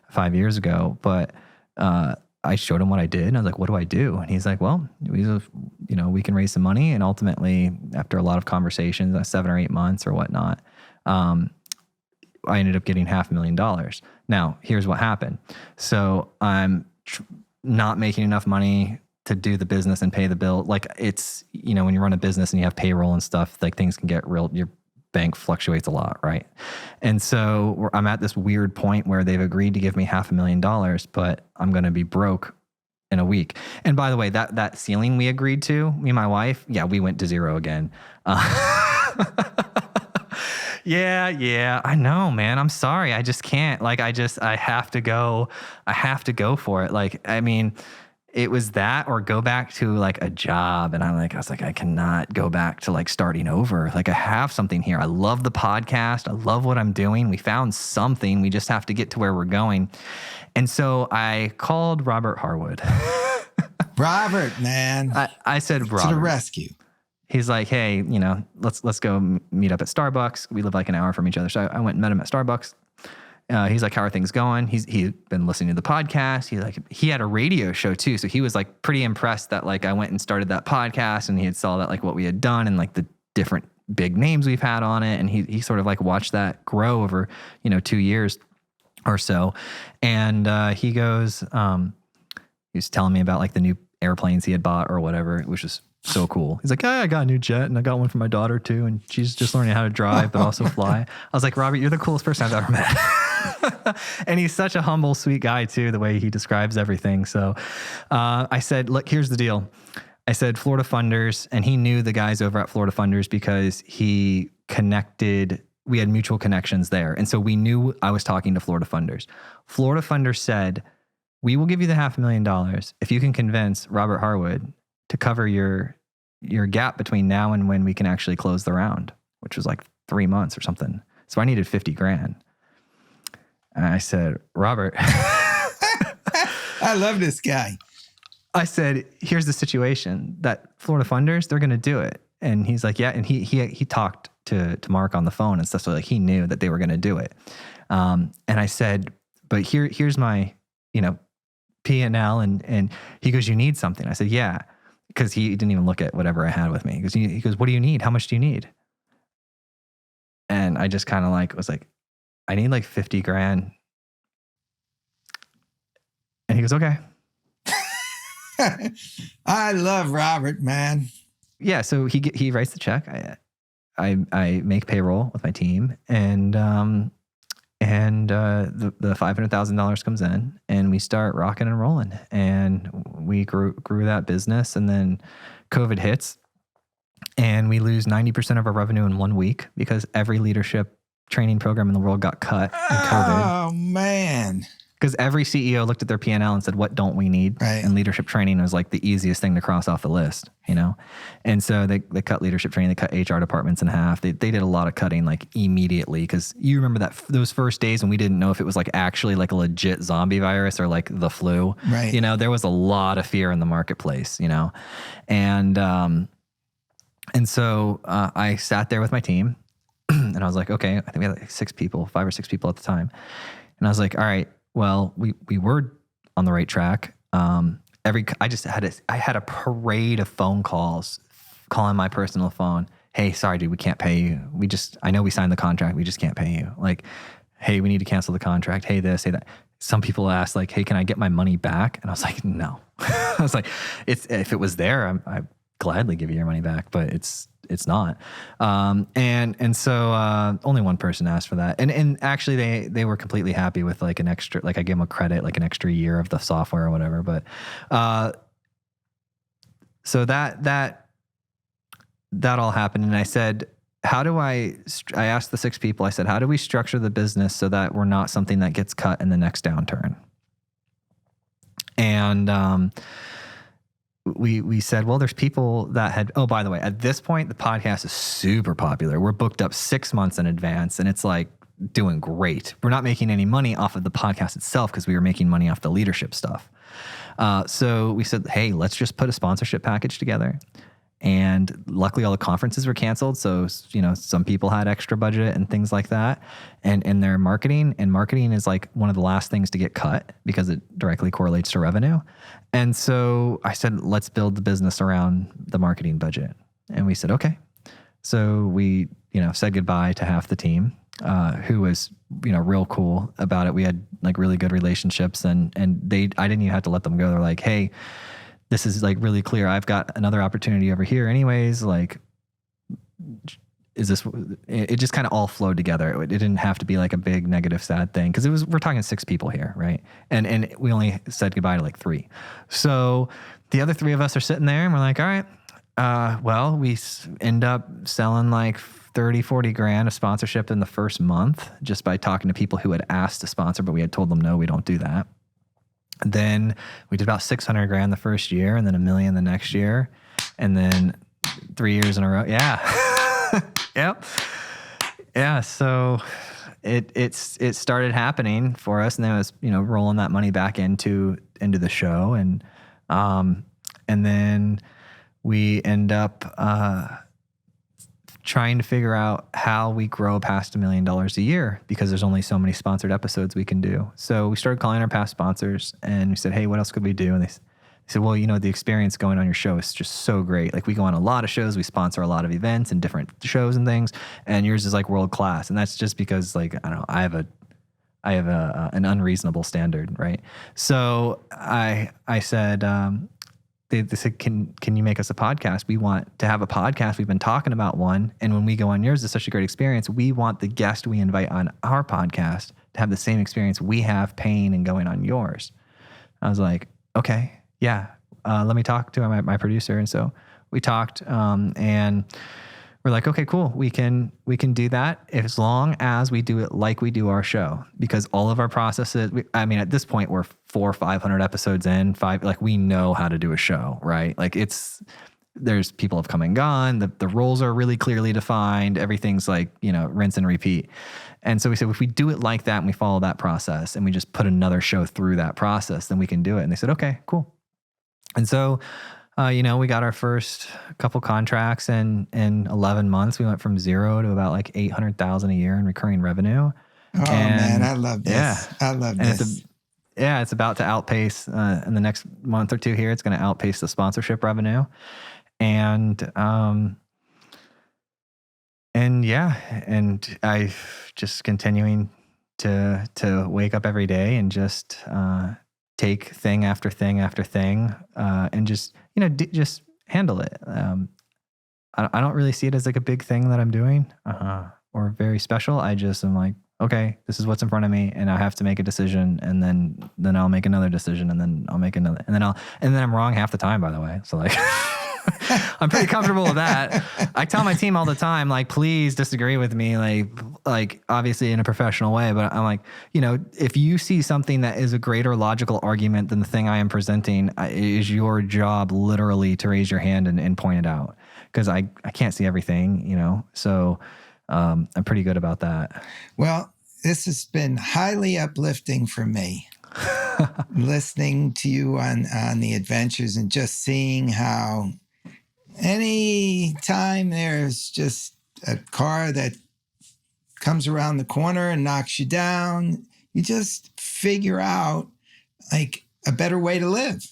5 years ago. But I showed him what I did, and I was like, what do I do? And he's like, well, we can raise some money. And ultimately, after a lot of conversations, 7 or 8 months or whatnot, I ended up getting $500,000. Now, here's what happened. So I'm not making enough money to do the business and pay the bill. Like, it's, you know, when you run a business and you have payroll and stuff, like things can get real, your bank fluctuates a lot, right? And so I'm at this weird point where they've agreed to give me $500,000, but I'm going to be broke in a week. And by the way, that ceiling we agreed to, me and my wife, we went to zero again. Yeah, I know, man. I'm sorry. I just can't. Like, I have to go for it. Like, I mean, it was that or go back to like a job. And I was like, I cannot go back to like starting over. Like, I have something here. I love the podcast. I love what I'm doing. We found something. We just have to get to where we're going. And so I called Robert Harwood. Robert, man. I said, Robert. To the rescue. He's like, hey, you know, let's go meet up at Starbucks. We live like an hour from each other. So I went and met him at Starbucks. He's like, how are things going? He'd been listening to the podcast. He had a radio show too. So he was like pretty impressed that like I went and started that podcast, and he had saw that like what we had done and like the different big names we've had on it. And he sort of like watched that grow over, 2 years or so. And he goes, he was telling me about like the new airplanes he had bought or whatever, which was so cool. He's like, hey, I got a new jet, and I got one for my daughter too, and she's just learning how to drive but also fly. I was like, Robert, you're the coolest person I've ever met. And he's such a humble, sweet guy too, the way he describes everything. So I said, look, here's the deal. I said, Florida Funders, and he knew the guys over at Florida Funders because we had mutual connections there. And so we knew I was talking to Florida Funders. Florida Funders said, we will give you the $500,000 if you can convince Robert Harwood to cover your gap between now and when we can actually close the round, which was like 3 months or something. So I needed $50,000. And I said, Robert, I love this guy. I said, here's the situation that Florida Funders, they're going to do it. And he's like, yeah. And he talked to Mark on the phone and stuff. So like he knew that they were going to do it. And I said, but here's my, P&L. And he goes, you need something. I said, yeah. Because he didn't even look at whatever I had with me. He goes, what do you need? How much do you need? And I just kind of was like, I need like $50,000. And he goes, okay. I love Robert, man. Yeah. So he writes the check. I make payroll with my team, and the $500,000 comes in, and we start rocking and rolling, and we grew that business. And then COVID hits, and we lose 90% of our revenue in 1 week because every leadership training program in the world got cut in COVID. Oh man. Because every CEO looked at their P&L and said, what don't we need? Right. And leadership training was like the easiest thing to cross off the list, And so they cut leadership training, they cut HR departments in half. They did a lot of cutting like immediately, because you remember those first days when we didn't know if it was like actually like a legit zombie virus or like the flu. Right. There was a lot of fear in the marketplace, And so I sat there with my team and I was like, okay, I think we had like 5 or 6 people at the time. And I was like, all right, well, we were on the right track. I had a parade of phone calls, calling my personal phone. Hey, sorry, dude, we can't pay you. I know we signed the contract. We just can't pay you. Like, hey, we need to cancel the contract. Hey, this, hey, that. Some people asked like, hey, can I get my money back? And I was like, no. I was like, if it was there, I'd gladly give you your money back, but it's not. And so only one person asked for that. And actually they were completely happy with like an extra, like I gave them a credit, like an extra year of the software or whatever. But so that all happened. And I said, I asked the 6 people, I said, how do we structure the business so that we're not something that gets cut in the next downturn? And we said, well, there's people that had, oh, by the way, at this point, the podcast is super popular. We're booked up 6 months in advance and it's like doing great. We're not making any money off of the podcast itself because we were making money off the leadership stuff. So we said, hey, let's just put a sponsorship package together. And luckily all the conferences were canceled. So, some people had extra budget and things like that. And in their marketing, and marketing is like one of the last things to get cut because it directly correlates to revenue. And so I said, let's build the business around the marketing budget. And we said, okay. So we, said goodbye to half the team, who was, real cool about it. We had like really good relationships and I didn't even have to let them go. They're like, hey, this is like really clear. I've got another opportunity over here anyways. Like, it just kind of all flowed together. It didn't have to be like a big negative, sad thing. Cause we're talking 6 people here. Right. And we only said goodbye to like 3. So the other 3 of us are sitting there and we're like, all right, well, we end up selling like 30, 40 grand of sponsorship in the first month just by talking to people who had asked to sponsor, but we had told them, no, we don't do that. Then we did about 600 grand the first year and then $1 million the next year. And then 3 years in a row. Yeah. Yep. Yeah. So it started happening for us, and then it was, rolling that money back into the show. And then we end up, trying to figure out how we grow past $1 million a year because there's only so many sponsored episodes we can do. So we started calling our past sponsors and we said, hey, what else could we do? And they said, well, the experience going on your show is just so great. Like we go on a lot of shows, we sponsor a lot of events and different shows and things, and yours is like world class. And that's just because like, I don't know, I have an unreasonable standard. Right. So I said, they said, can you make us a podcast? We want to have a podcast. We've been talking about one. And when we go on yours, it's such a great experience. We want the guest we invite on our podcast to have the same experience we have paying and going on yours. I was like, okay, yeah. Let me talk to my producer. And so we talked, and we're like, okay, cool. We can do that as long as we do it like we do our show, because all of our processes, at this point we're 400 or 500 episodes in, like we know how to do a show, right? Like there's people have come and gone. The roles are really clearly defined. Everything's like, rinse and repeat. And so we said, if we do it like that and we follow that process and we just put another show through that process, then we can do it. And they said, okay, cool. And so, we got our first couple contracts in 11 months. We went from 0 to about like 800,000 a year in recurring revenue. Oh man, I love this. Yeah. I love this. It's about to outpace in the next month or 2 here. It's going to outpace the sponsorship revenue. And I just continuing to wake up every day and just take thing after thing after thing, and just just handle it. I don't really see it as like a big thing that I'm doing or very special. I just am like, okay, this is what's in front of me, and I have to make a decision, and then I'll make another decision, and then I'll make another, and then I'm wrong half the time, by the way. So like, I'm pretty comfortable with that. I tell my team all the time, like, please disagree with me, like obviously in a professional way, but I'm like, if you see something that is a greater logical argument than the thing I am presenting, it is your job literally to raise your hand and point it out, because I can't see everything, so I'm pretty good about that. Well, this has been highly uplifting for me. Listening to you on the adventures and just seeing how any time there's just a car that comes around the corner and knocks you down, you just figure out like a better way to live.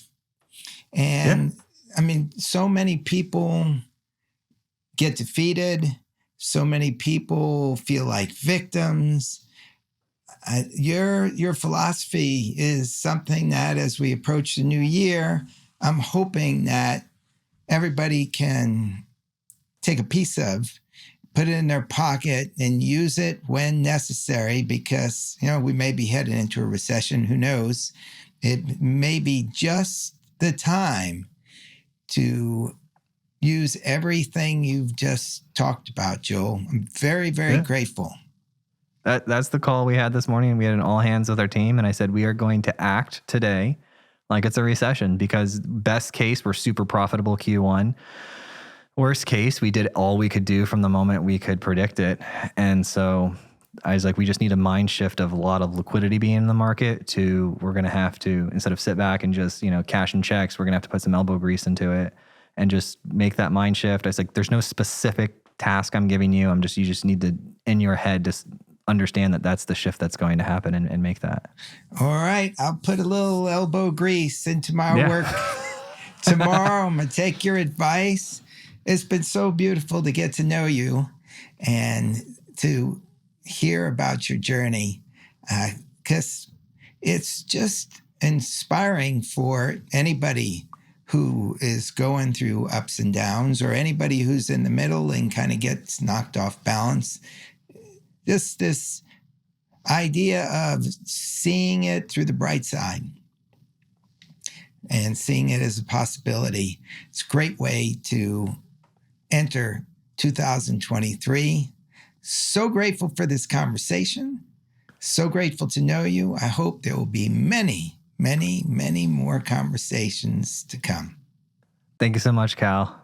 And I mean, so many people get defeated. So many people feel like victims. Your philosophy is something that, as we approach the new year, I'm hoping that everybody can take a piece of, put it in their pocket, and use it when necessary, because, we may be headed into a recession. Who knows? It may be just the time to use everything you've just talked about, Joel. I'm very, very grateful. That's the call we had this morning. We had an all hands with our team, and I said, we are going to act today like it's a recession, because best case, we're super profitable Q1. Worst case, we did all we could do from the moment we could predict it. And so I was like, we just need a mind shift of a lot of liquidity being in the market to, we're going to have to, instead of sit back and just, cash and checks, we're going to have to put some elbow grease into it and just make that mind shift. I was like, there's no specific task I'm giving you. You just need to, in your head, just understand that that's the shift that's going to happen and make that. All right. I'll put a little elbow grease into my work tomorrow. I'm going to take your advice. It's been so beautiful to get to know you and to hear about your journey, because it's just inspiring for anybody who is going through ups and downs, or anybody who's in the middle and kind of gets knocked off balance. Just this idea of seeing it through the bright side and seeing it as a possibility. It's a great way to enter 2023. So grateful for this conversation. So grateful to know you. I hope there will be many, many, many more conversations to come. Thank you so much, Cal.